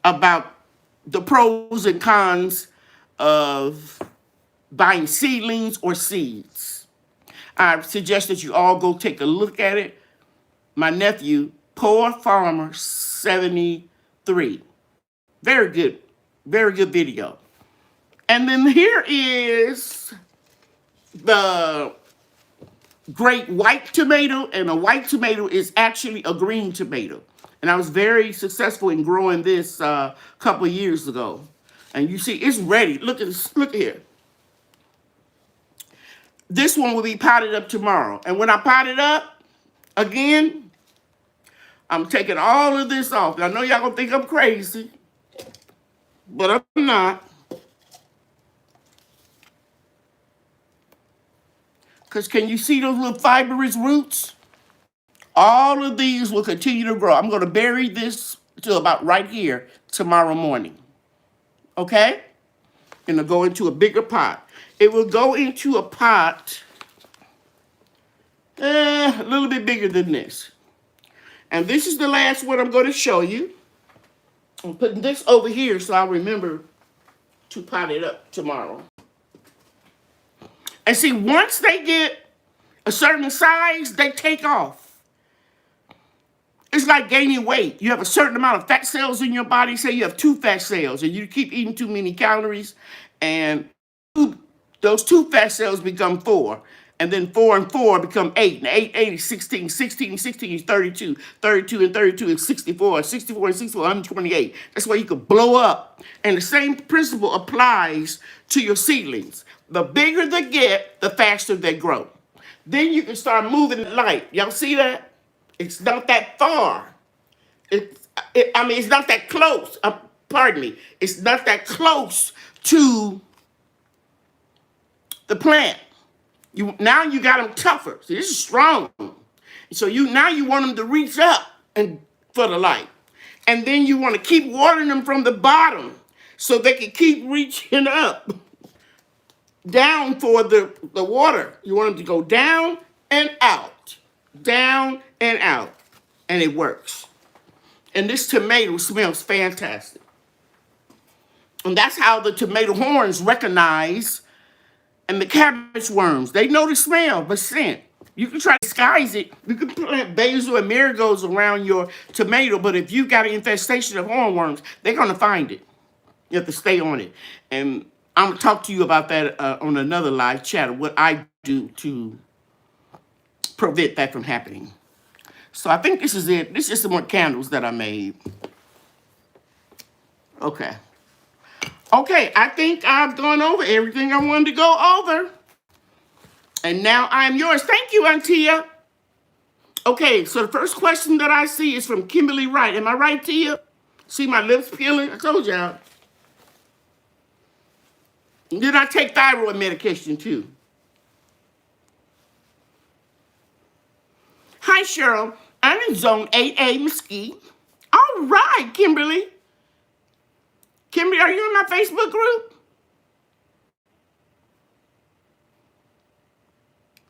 about the pros and cons of buying seedlings or seeds. I suggest that you all go take a look at it. My nephew, Poor Farmer 73. Very good video. And then here is the great white tomato, and a white tomato is actually a green tomato. And I was very successful in growing this a couple of years ago. And you see, it's ready. Look at this. Look here. This one will be potted up tomorrow. And when I pot it up, again, I'm taking all of this off. I know y'all gonna think I'm crazy, but I'm not. Because can you see those little fibrous roots? All of these will continue to grow. I'm going to bury this to about right here tomorrow morning. Okay? And it'll go into a bigger pot. It will go into a pot a little bit bigger than this. And this is the last one I'm going to show you. I'm putting this over here so I'll remember to pot it up tomorrow. And see, once they get a certain size, they take off. It's like gaining weight. You have a certain amount of fat cells in your body. Say you have 2 fat cells and you keep eating too many calories, and those 2 fat cells become 4. And then 4 and 4 become 8. And 8 is 16. 16 and 16 is 32. 32 and 32 is 64. 64 and 64 is 128. That's why you could blow up. And the same principle applies to your seedlings. The bigger they get, the faster they grow. Then you can start moving light. Y'all see that? It's not that far. It's not that close. Pardon me. It's not that close to the plant. Now you got them tougher. See, this is strong. So now you want them to reach up and for the light. And then you want to keep watering them from the bottom so they can keep reaching up, down for the water. You want them to go down and out, down and out. And it works. And this tomato smells fantastic. And that's how the tomato horns recognize, and the cabbage worms. They know the smell, but scent. You can try to disguise it. You can plant basil and marigolds around your tomato, but if you got an infestation of hornworms, they're going to find it. You have to stay on it. And I'm going to talk to you about that on another live chat, what I do to prevent that from happening. So I think this is it. This is some more candles that I made. Okay. Okay, I think I've gone over everything I wanted to go over. And now I'm yours. Thank you, Auntia. Okay, so the first question that I see is from Kimberly Wright. Am I right, Tia? See my lips peeling? I told y'all. Then I take thyroid medication, too. Hi, Cheryl. I'm in Zone 8A, Mesquite. All right, Kimberly. Kimberly, are you in my Facebook group?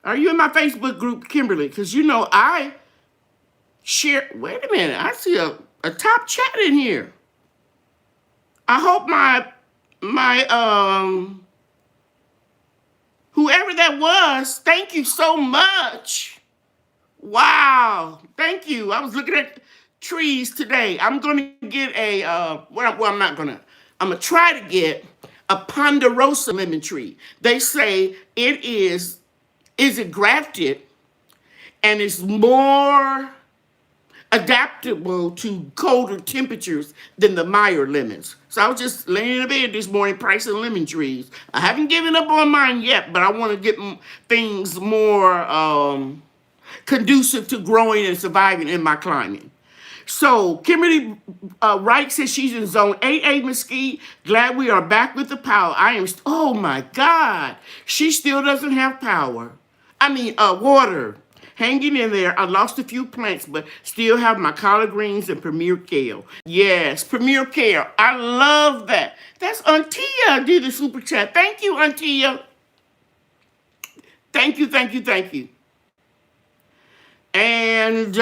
Are you in my Facebook group, Kimberly? Because you know I share. Wait a minute. I see a top chat in here. I hope my whoever that was, thank you so much. Wow. Thank you. I was looking at trees today. I'm going to get a, I'm not going to. I'm going to try to get a ponderosa lemon tree. They say it is it grafted and it's more adaptable to colder temperatures than the Meyer lemons. So I was just laying in bed this morning pricing lemon trees. I haven't given up on mine yet, but I want to get things more conducive to growing and surviving in my climate. So Kimberly Wright says she's in Zone 8A, Mesquite. Glad we are back with the power. Oh my God. She still doesn't have power. Water. Hanging in there. I lost a few plants, but still have my collard greens and Premier Kale. Yes, Premier Kale. I love that. That's Auntia did the super chat. Thank you, Auntia. Thank you, thank you, thank you. And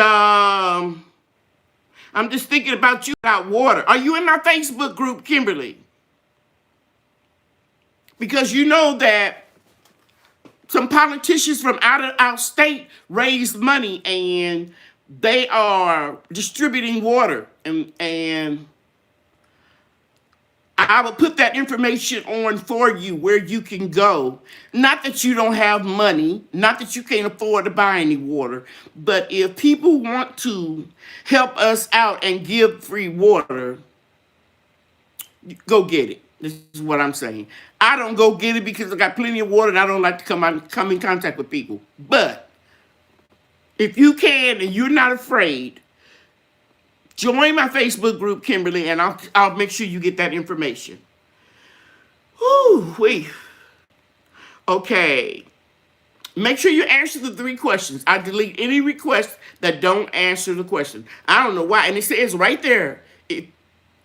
I'm just thinking about you about water. Are you in my Facebook group, Kimberly? Because you know that some politicians from out of our state raised money and they are distributing water. And I will put that information on for you where you can go. Not that you don't have money, not that you can't afford to buy any water, but if people want to help us out and give free water, go get it. This is what I'm saying. I don't go get it because I got plenty of water and I don't like to come in contact with people. But if you can and you're not afraid, join my Facebook group, Kimberly, and I'll make sure you get that information. Whew. Okay. Make sure you answer the 3 questions. I delete any requests that don't answer the question. I don't know why. And it says right there,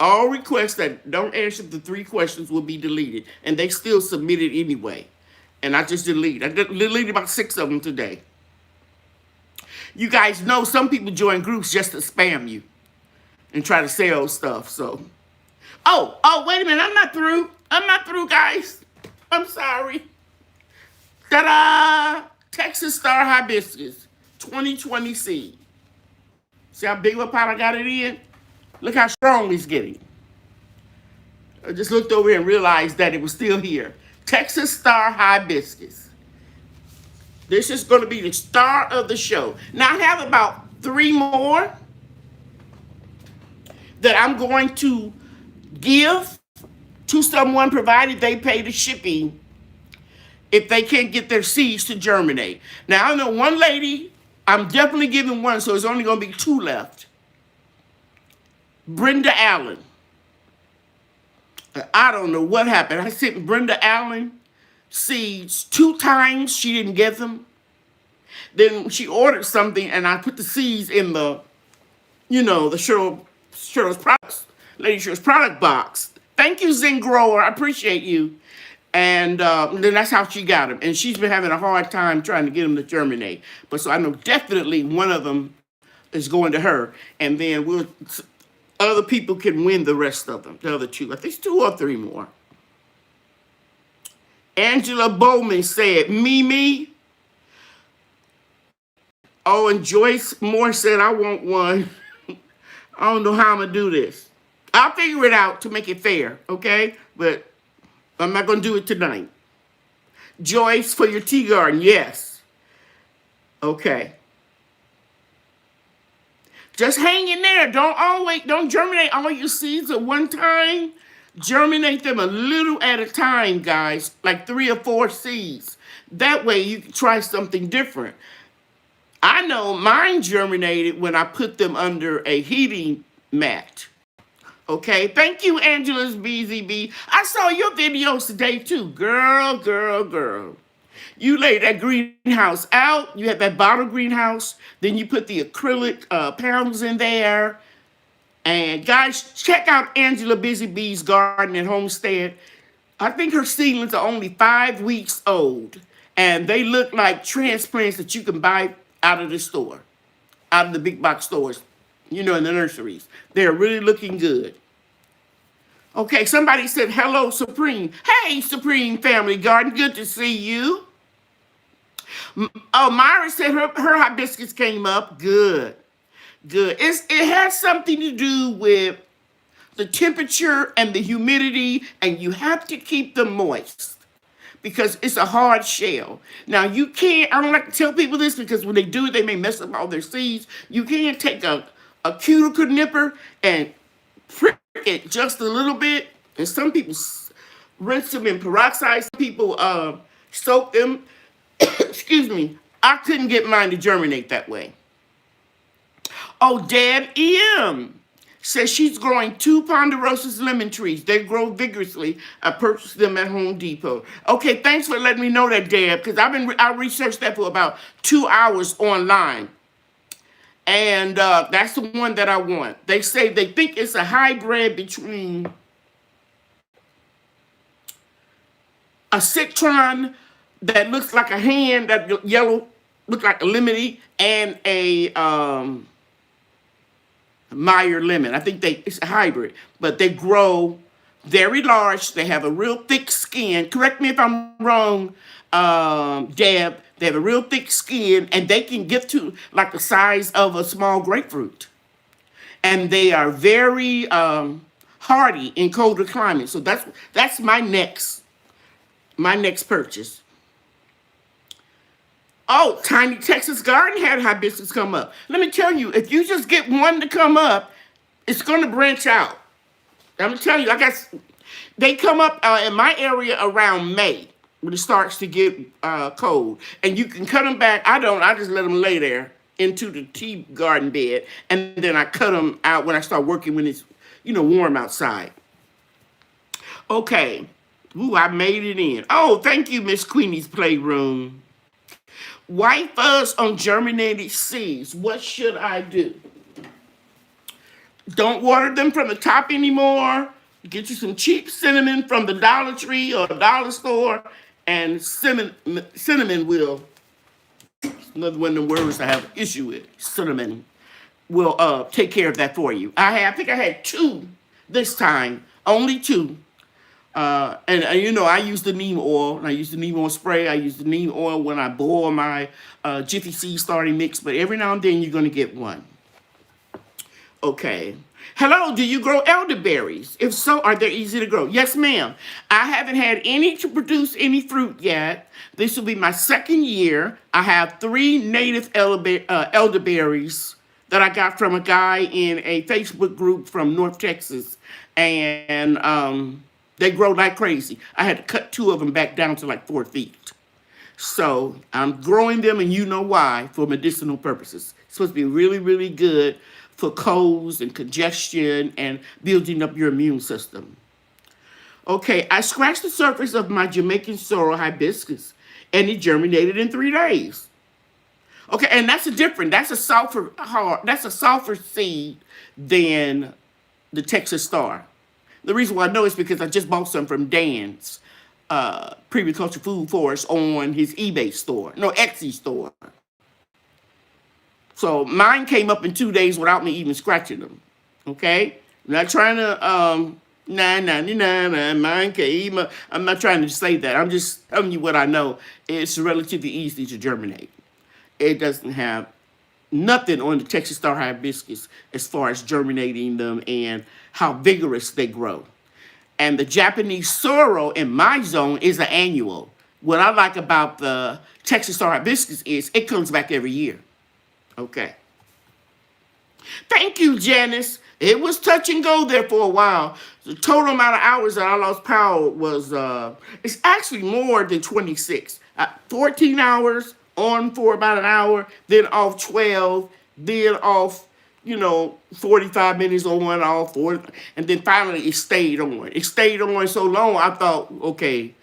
all requests that don't answer the 3 questions will be deleted. And they still submit it anyway. And I just delete. I deleted about 6 of them today. You guys know some people join groups just to spam you and try to sell stuff. So, wait a minute. I'm not through. I'm not through, guys. I'm sorry. Ta-da! Texas Star Hibiscus 2020 seed. See how big of a pot I got it in? Look how strong it's getting. I just looked over here and realized that it was still here. Texas Star Hibiscus. This is going to be the star of the show. Now I have about 3 more that I'm going to give to someone provided they pay the shipping if they can't get their seeds to germinate. Now I know one lady, I'm definitely giving one, so it's only going to be 2 left. Brenda Allen. I don't know what happened. I sent Brenda Allen seeds 2 times. She didn't get them. Then she ordered something and I put the seeds in the the Cheryl's products, Lady Cheryl's product box. Thank you, Zen Grower. I appreciate you. And then that's how she got them. And she's been having a hard time trying to get them to germinate. But so I know definitely one of them is going to her. And then other people can win the rest of them, the other two. I think it's 2 or 3 more. Angela Bowman said, me. Oh, and Joyce Moore said, I want one. I don't know how I'm going to do this. I'll figure it out to make it fair, okay? But I'm not going to do it tonight. Joyce, for your tea garden, yes. Okay. Just hang in there. Don't germinate all your seeds at one time. Germinate them a little at a time, guys, like 3 or 4 seeds. That way you can try something different. I know mine germinated when I put them under a heating mat. Okay, thank you, Angela's BZB. I saw your videos today too. Girl. You laid that greenhouse out. You had that bottle greenhouse. Then you put the acrylic panels in there. And guys, check out Angela Busy Bee's garden and homestead. I think her seedlings are only 5 weeks old. And they look like transplants that you can buy out of the store, out of the big box stores, in the nurseries. They're really looking good. Okay, somebody said, hello, Supreme. Hey, Supreme Family Garden, good to see you. Oh, Myra said her hibiscus came up. Good. It has something to do with the temperature and the humidity, and you have to keep them moist because it's a hard shell. Now, you can't, I don't like to tell people this because when they do it, they may mess up all their seeds. You can't take a cuticle nipper and prick it just a little bit. And some people rinse them in peroxide. Some people soak them. Excuse me. I couldn't get mine to germinate that way. Oh, Deb M says she's growing 2 ponderosa's lemon trees. They grow vigorously. I purchased them at Home Depot. Okay, thanks for letting me know that, Deb, because I researched that for about 2 hours online. And that's the one that I want. They say they think it's a hybrid between a citron that looks like a hand, that yellow, looks like a lemony, and a Meyer lemon. I think it's a hybrid, but they grow very large. They have a real thick skin. Correct me if I'm wrong, Deb. They have a real thick skin, and they can get to like the size of a small grapefruit. And they are very hardy in colder climates. So that's my next purchase. Oh, Tiny Texas Garden had hibiscus come up. Let me tell you, if you just get one to come up, it's going to branch out. I'm going to tell you, they come up in my area around May when it starts to get cold. And you can cut them back. I just let them lay there into the tea garden bed. And then I cut them out when I start working when it's, warm outside. Okay. Ooh, I made it in. Oh, thank you, Miss Queenie's Playroom. White fuzz on germinated seeds. What should I do? Don't water them from the top anymore. Get you some cheap cinnamon from the Dollar Tree or the dollar store, and cinnamon will, another one of the words I have an issue with, cinnamon will take care of that for you. I think I had 2 this time, only 2. And I use the neem oil, and I use the neem oil spray. I use the neem oil when I boil my Jiffy Seed starting mix, but every now and then you're going to get one. Okay. Hello, do you grow elderberries? If so, are they easy to grow? Yes, ma'am. I haven't had any to produce any fruit yet. This will be my 2nd year. I have 3 native elderberries that I got from a guy in a Facebook group from North Texas, and they grow like crazy. I had to cut 2 of them back down to like 4 feet. So I'm growing them, and you know why, for medicinal purposes. It's supposed to be really, really good for colds and congestion and building up your immune system. Okay, I scratched the surface of my Jamaican sorrel hibiscus, and it germinated in 3 days. Okay, and that's that's a softer seed than the Texas Star. The reason why I know is because I just bought some from Dan's Pre-Culture Food Forest on his eBay store, no, Etsy store. So mine came up in 2 days without me even scratching them. Okay? I'm not trying to mine came up. I'm not trying to say that. I'm just telling you what I know. It's relatively easy to germinate. It doesn't have nothing on the Texas Star hibiscus as far as germinating them and how vigorous they grow. And the Japanese sorrel in my zone is an annual. What I like about the Texas Star hibiscus is it comes back every year. Okay. Thank you, Janice. It was touch and go there for a while. The total amount of hours that I lost power was, it's actually more than 26. 14 hours on for about an hour, then off 12, then off, 45 minutes on, off, 40, and then finally it stayed on. It stayed on so long, I thought, okay,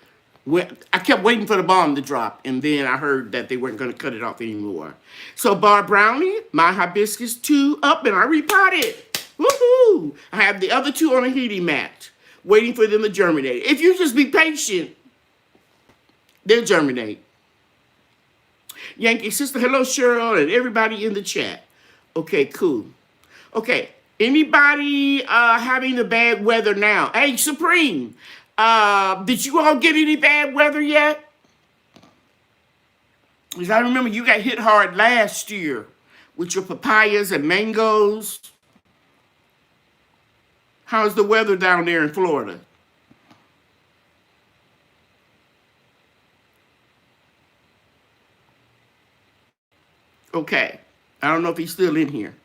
I kept waiting for the bomb to drop, and then I heard that they weren't going to cut it off anymore. So Bar Brownie, my hibiscus 2 up, and I repotted. Woohoo! I have the other 2 on a heating mat, waiting for them to germinate. If you just be patient, they'll germinate. Yankee Sister, hello Cheryl, and everybody in the chat. Okay, cool. Okay, anybody having the bad weather now? Hey, Supreme, did you all get any bad weather yet? Because I remember you got hit hard last year with your papayas and mangoes. How's the weather down there in Florida? Okay, I don't know if he's still in here.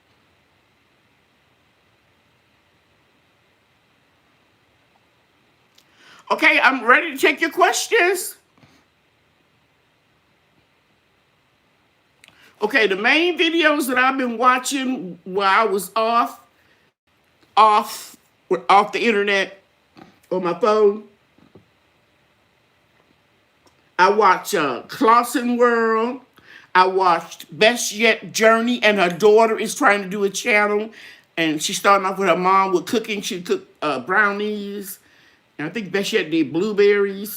Okay, I'm ready to take your questions. Okay, the main videos that I've been watching while I was off the internet on my phone, I watched Clausen World. I watched Best Yet Journey, and her daughter is trying to do a channel, and she's starting off with her mom with cooking. She cooked brownies, and I think Best Yet did blueberry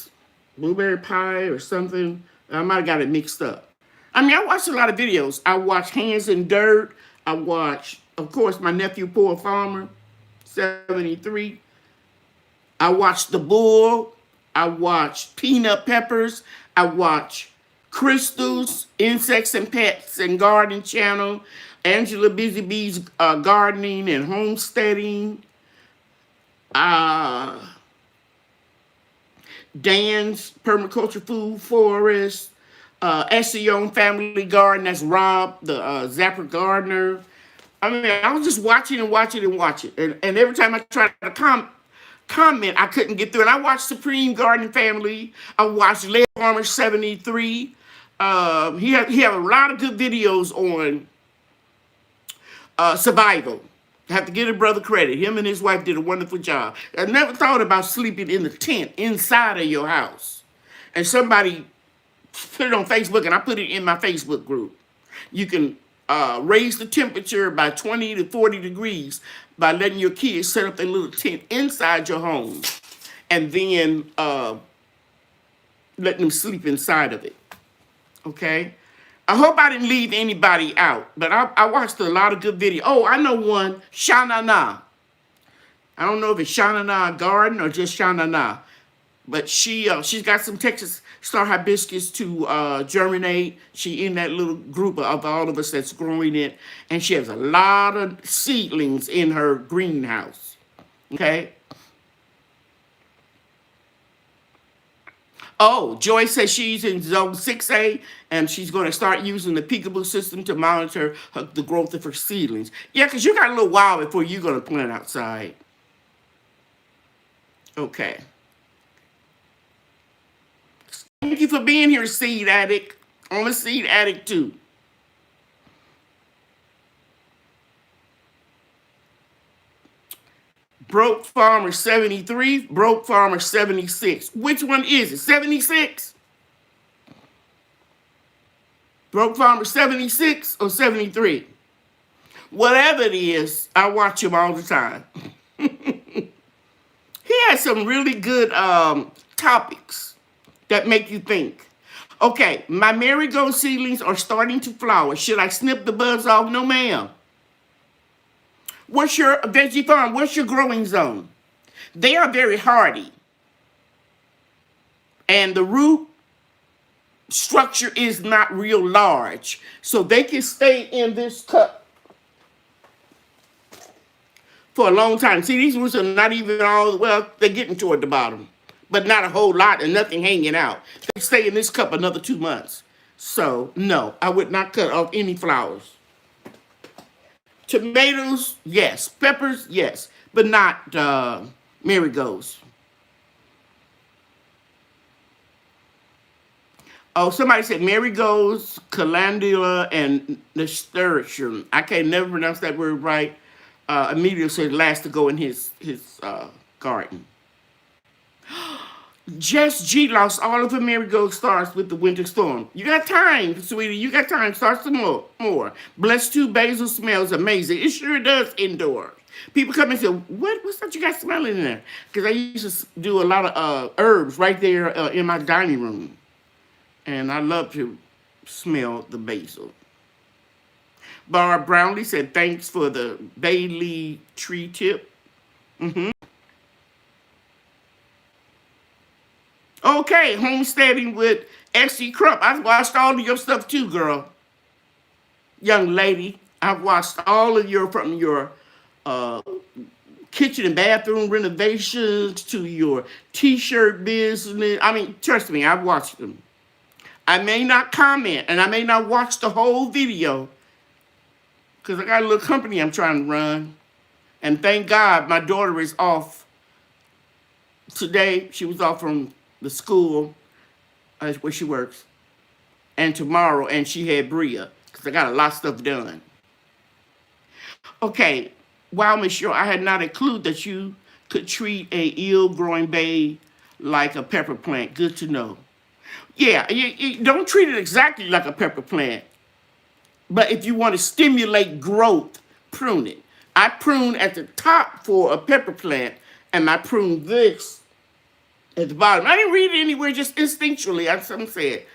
pie or something. I might have got it mixed up. I mean, I watched a lot of videos. I watched Hands in Dirt. I watched, of course, my nephew, Poor Farmer, 73. I watched The Bull. I watched Peanut Peppers. I watched Crystal's Insects and Pets and Garden Channel. Angela Busy Bee's Gardening and Homesteading. Dan's Permaculture Food Forest. SEO Family Garden, that's Rob, the Zapper Gardener. I mean, I was just watching and watching and watching. And every time I tried to comment, I couldn't get through. And I watched Supreme Garden Family. I watched Lead Farmer 73. He had a lot of good videos on survival. I have to give a brother credit. Him and his wife did a wonderful job. I never thought about sleeping in the tent inside of your house. And somebody put it on Facebook, and I put it in my Facebook group. You can raise the temperature by 20 to 40 degrees by letting your kids set up a little tent inside your home, and then letting them sleep inside of it. Okay? I hope I didn't leave anybody out, but I watched a lot of good videos. Oh, I know one, Shanana. I don't know if it's Shanana Garden or just Shanana, but she's got some Texas Star hibiscus to germinate. She in that little group of all of us that's growing it, and she has a lot of seedlings in her greenhouse. Okay. Oh, Joy says she's in zone 6A, and she's going to start using the peekaboo system to monitor the growth of her seedlings. Yeah, because you got a little while before you're going to plant outside. Okay. Thank you for being here, Seed Addict. I'm a Seed Addict too. Broke Farmer 73, Broke Farmer 76. Which one is it? 76? Broke Farmer 76 or 73. Whatever it is, I watch him all the time. He has some really good topics that make you think. Okay, my marigold seedlings are starting to flower. Should I snip the buds off? No, ma'am. What's your veggie farm? What's your growing zone? They are very hardy. And the root structure is not real large. So they can stay in this cup for a long time. See, these roots are not even all, well, they're getting toward the bottom, but not a whole lot and nothing hanging out. They stay in this cup another 2 months. So, no, I would not cut off any flowers. Tomatoes, yes. Peppers, yes. But not marigolds. Oh, somebody said marigolds, calendula, and nasturtium. I can't never pronounce that word right. Emilio said last to go in his garden. Jess G lost all of her marigold stars with the winter storm. You got time, sweetie. You got time. Start some more. Blessed 2 basil smells amazing. It sure does indoors. People come and say, what's that you got smelling in there? Because I used to do a lot of herbs right there in my dining room. And I love to smell the basil. Barb Brownlee said, thanks for the Bailey tree tip. Okay, homesteading with Essie Crump. I've watched all of your stuff too, girl. Young lady. I've watched all of from your kitchen and bathroom renovations to your t-shirt business. I mean, trust me, I've watched them. I may not comment and I may not watch the whole video because I got a little company I'm trying to run. And thank God my daughter is off today. She was off from the school where she works. And tomorrow, and she had Bria because I got a lot of stuff done. Okay, wow, Miss Cheryl, I had not included that you could treat a ill-growing bay like a pepper plant. Good to know. Yeah, you don't treat it exactly like a pepper plant. But if you want to stimulate growth, prune it. I prune at the top for a pepper plant, and I prune this at the bottom. I didn't read it anywhere, just instinctually. Someone said,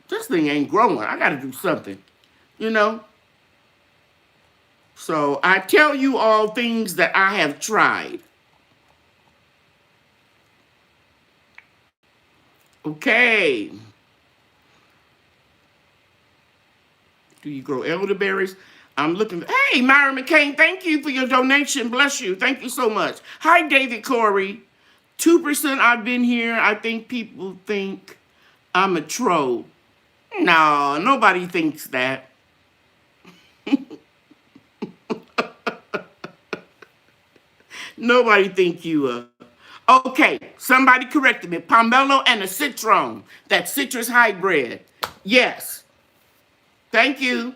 this thing ain't growing. I got to do something, you know? So I tell you all things that I have tried. Okay. Do you grow elderberries? I'm looking. Hey, Myra McCain, thank you for your donation. Bless you. Thank you so much. Hi, David Corey. 2% I've been here. I think people think I'm a troll. No, nobody thinks that. Nobody think you Okay, somebody corrected me. Pomelo and a citron. That citrus hybrid. Yes. Thank you.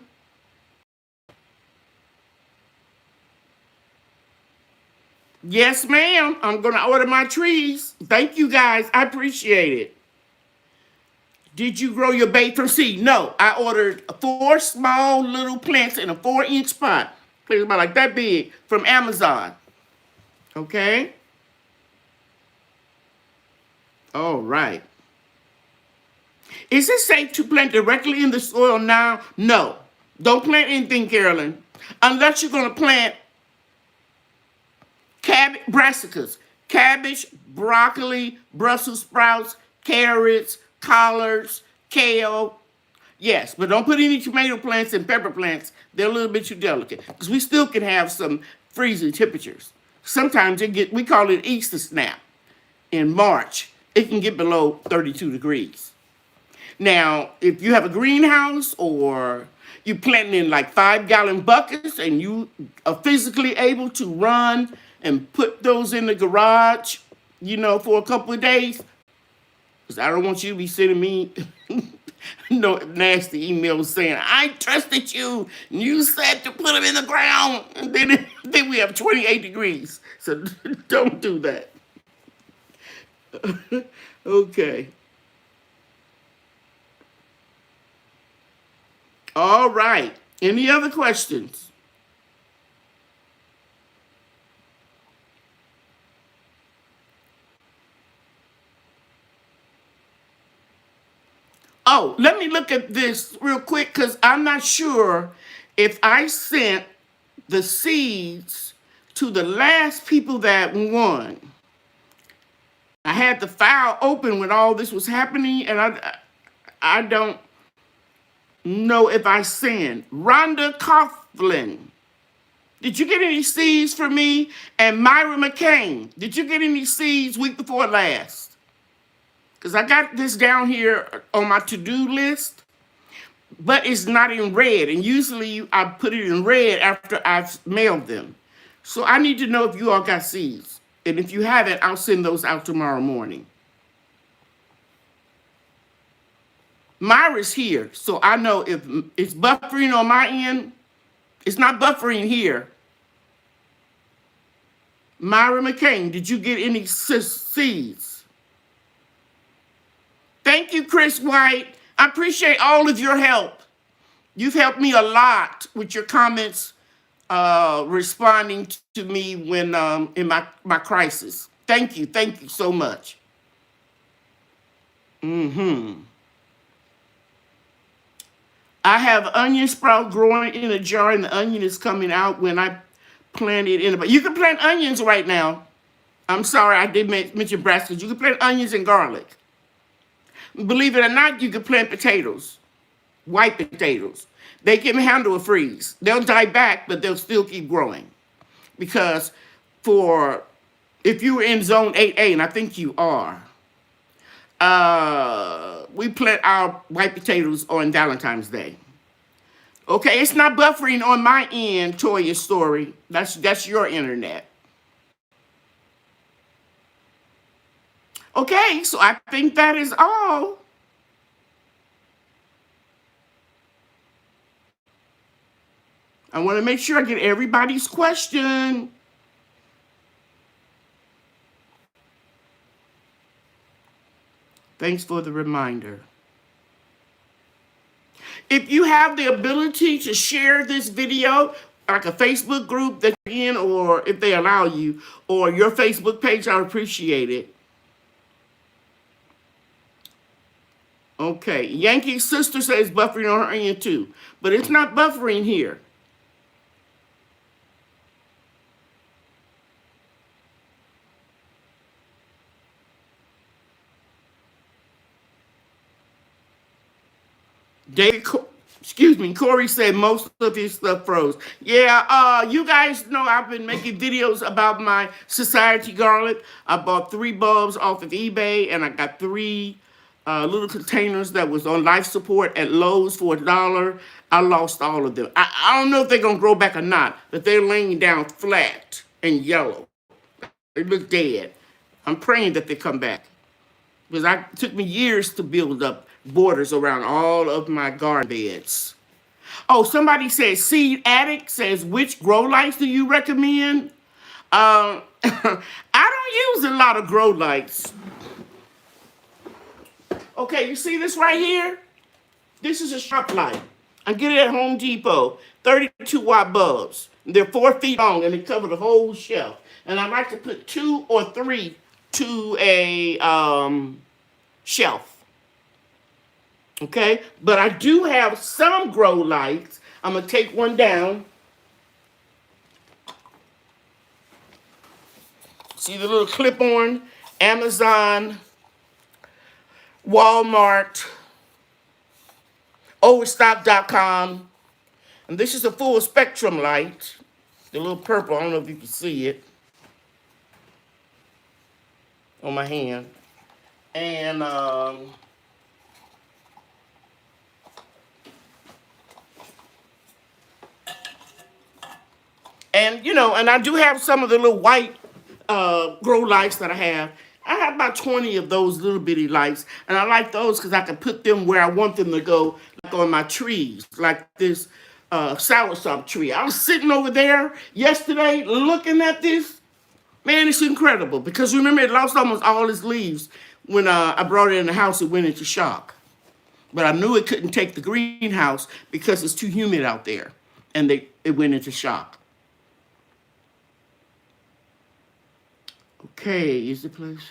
Yes, ma'am. I'm going to order my trees. Thank you, guys. I appreciate it. Did you grow your bay from seed? No. I ordered 4 small little plants in a 4-inch pot. Plants about like that big from Amazon. Okay? All right. Is it safe to plant directly in the soil now? No. Don't plant anything, Carolyn. Unless you're going to plant brassicas, cabbage, broccoli, Brussels sprouts, carrots, collards, kale. Yes, but don't put any tomato plants and pepper plants. They're a little bit too delicate because we still can have some freezing temperatures. Sometimes we call it Easter snap in March. It can get below 32 degrees. Now, if you have a greenhouse or you're planting in like 5-gallon buckets and you are physically able to run and put those in the garage, for a couple of days, because I don't want you to be sending me no nasty emails saying, I trusted you, and you said to put them in the ground, and then we have 28 degrees. So don't do that. Okay. All right. Any other questions? Oh, let me look at this real quick because I'm not sure if I sent the seeds to the last people that won. I had the file open when all this was happening, and I don't know if I sent. Rhonda Coughlin, did you get any seeds for me? And Myra McCain, did you get any seeds week before last? Because I got this down here on my to-do list, but it's not in red. And usually I put it in red after I've mailed them. So I need to know if you all got seeds. And if you haven't, I'll send those out tomorrow morning. Myra's here, so I know if it's buffering on my end. It's not buffering here. Myra McCain, did you get any seeds? Thank you, Chris White. I appreciate all of your help. You've helped me a lot with your comments, responding to me when in my crisis. Thank you so much. I have onion sprout growing in a jar, and the onion is coming out when I plant it in a. You can plant onions right now. I'm sorry, I did mention brassicas. You can plant onions and garlic. Believe it or not, you can plant potatoes, white potatoes. They can handle a freeze. They'll die back, but they'll still keep growing. Because if you were in zone 8A, and I think you are, we plant our white potatoes on Valentine's Day. Okay, it's not buffering on my end, Toya Story. That's your internet. Okay, so I think that is all. I want to make sure I get everybody's question. Thanks for the reminder. If you have the ability to share this video, like a Facebook group that you're in, or if they allow you, or your Facebook page, I appreciate it. Okay, Yankee's sister says buffering on her end too, but it's not buffering here. Corey said most of his stuff froze. Yeah, you guys know I've been making videos about my society garlic. I bought 3 bulbs off of eBay, and I got 3 little containers that was on life support at Lowe's for $1. I lost all of them. I don't know if they're going to grow back or not, but they're laying down flat and yellow. They look dead. I'm praying that they come back. Because it took me years to build up borders around all of my garden beds. Oh, somebody says, Seed Addict says, which grow lights do you recommend? I don't use a lot of grow lights. Okay, you see this right here? This is a shop light. I get it at Home Depot, 32-watt bulbs. They're 4 feet long, and they cover the whole shelf. And I like to put 2 or 3 to a shelf. Okay, but I do have some grow lights. I'm going to take one down. See the little clip-on? Amazon, Walmart, Overstock.com. And this is a full spectrum light. The little purple, I don't know if you can see it on my hand. And I do have some of the little white grow lights that I have. I have about 20 of those little bitty lights, and I like those because I can put them where I want them to go, like on my trees, like this soursop tree. I was sitting over there yesterday looking at this. Man, it's incredible because remember, it lost almost all its leaves when I brought it in the house. It went into shock. But I knew it couldn't take the greenhouse because it's too humid out there. And it went into shock. Okay, is the place?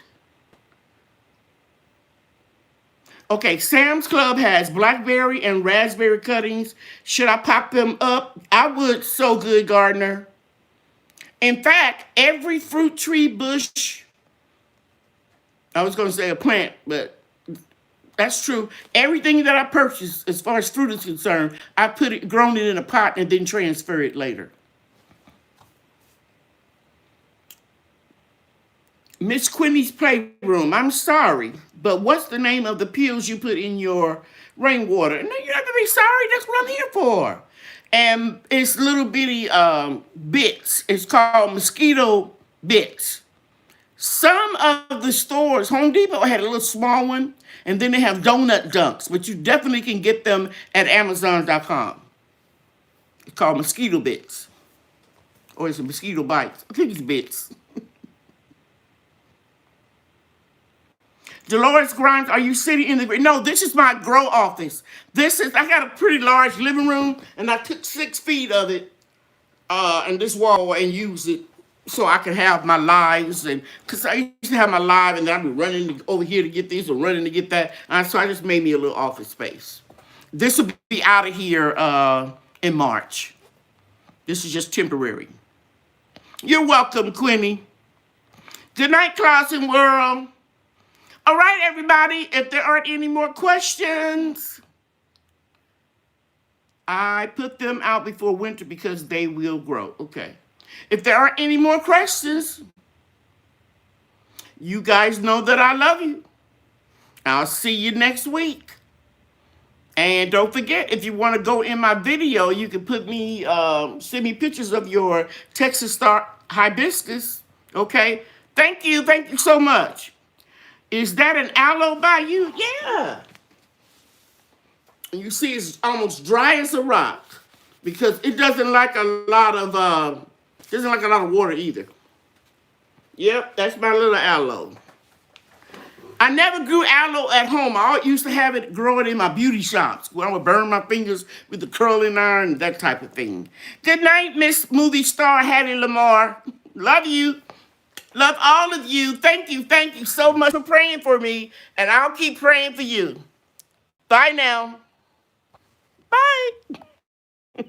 Okay, Sam's Club has blackberry and raspberry cuttings. Should I pop them up? I would. So good, Gardner. In fact, every fruit tree bush, I was going to say a plant, but that's true. Everything that I purchased, as far as fruit is concerned, I grown it in a pot and then transfer it later. Miss Quinny's Playroom, I'm sorry, but what's the name of the pills you put in your rainwater? No, you don't have to be sorry. That's what I'm here for. And it's little bitty bits. It's called mosquito bits. Some of the stores, Home Depot had a little small one, and then they have donut dunks, but you definitely can get them at Amazon.com. It's called mosquito bits. Or it's a mosquito bites. I think it's bits. Dolores Grimes, are you sitting in the... No, this is my grow office. I got a pretty large living room, and I took 6 feet of it and this wall and used it so I could have my lives. And because I used to have my live, and then I'd be running over here to get this or running to get that. So I just made me a little office space. This will be out of here in March. This is just temporary. You're welcome, Quinny. Good night, Clausen World. All right, everybody, if there aren't any more questions, I put them out before winter because they will grow. Okay. If there aren't any more questions, you guys know that I love you. I'll see you next week. And don't forget, if you want to go in my video, you can send me pictures of your Texas Star hibiscus. Okay. Thank you so much. Is that an aloe by you? Yeah. And you see it's almost dry as a rock because it doesn't like a lot of water either. Yep, that's my little aloe. I never grew aloe at home. I used to have it growing in my beauty shops where I would burn my fingers with the curling iron and that type of thing. Good night, Miss Movie Star Hattie Lamar. Love you. Love all of you. Thank you so much for praying for me, and I'll keep praying for you. Bye now. Bye.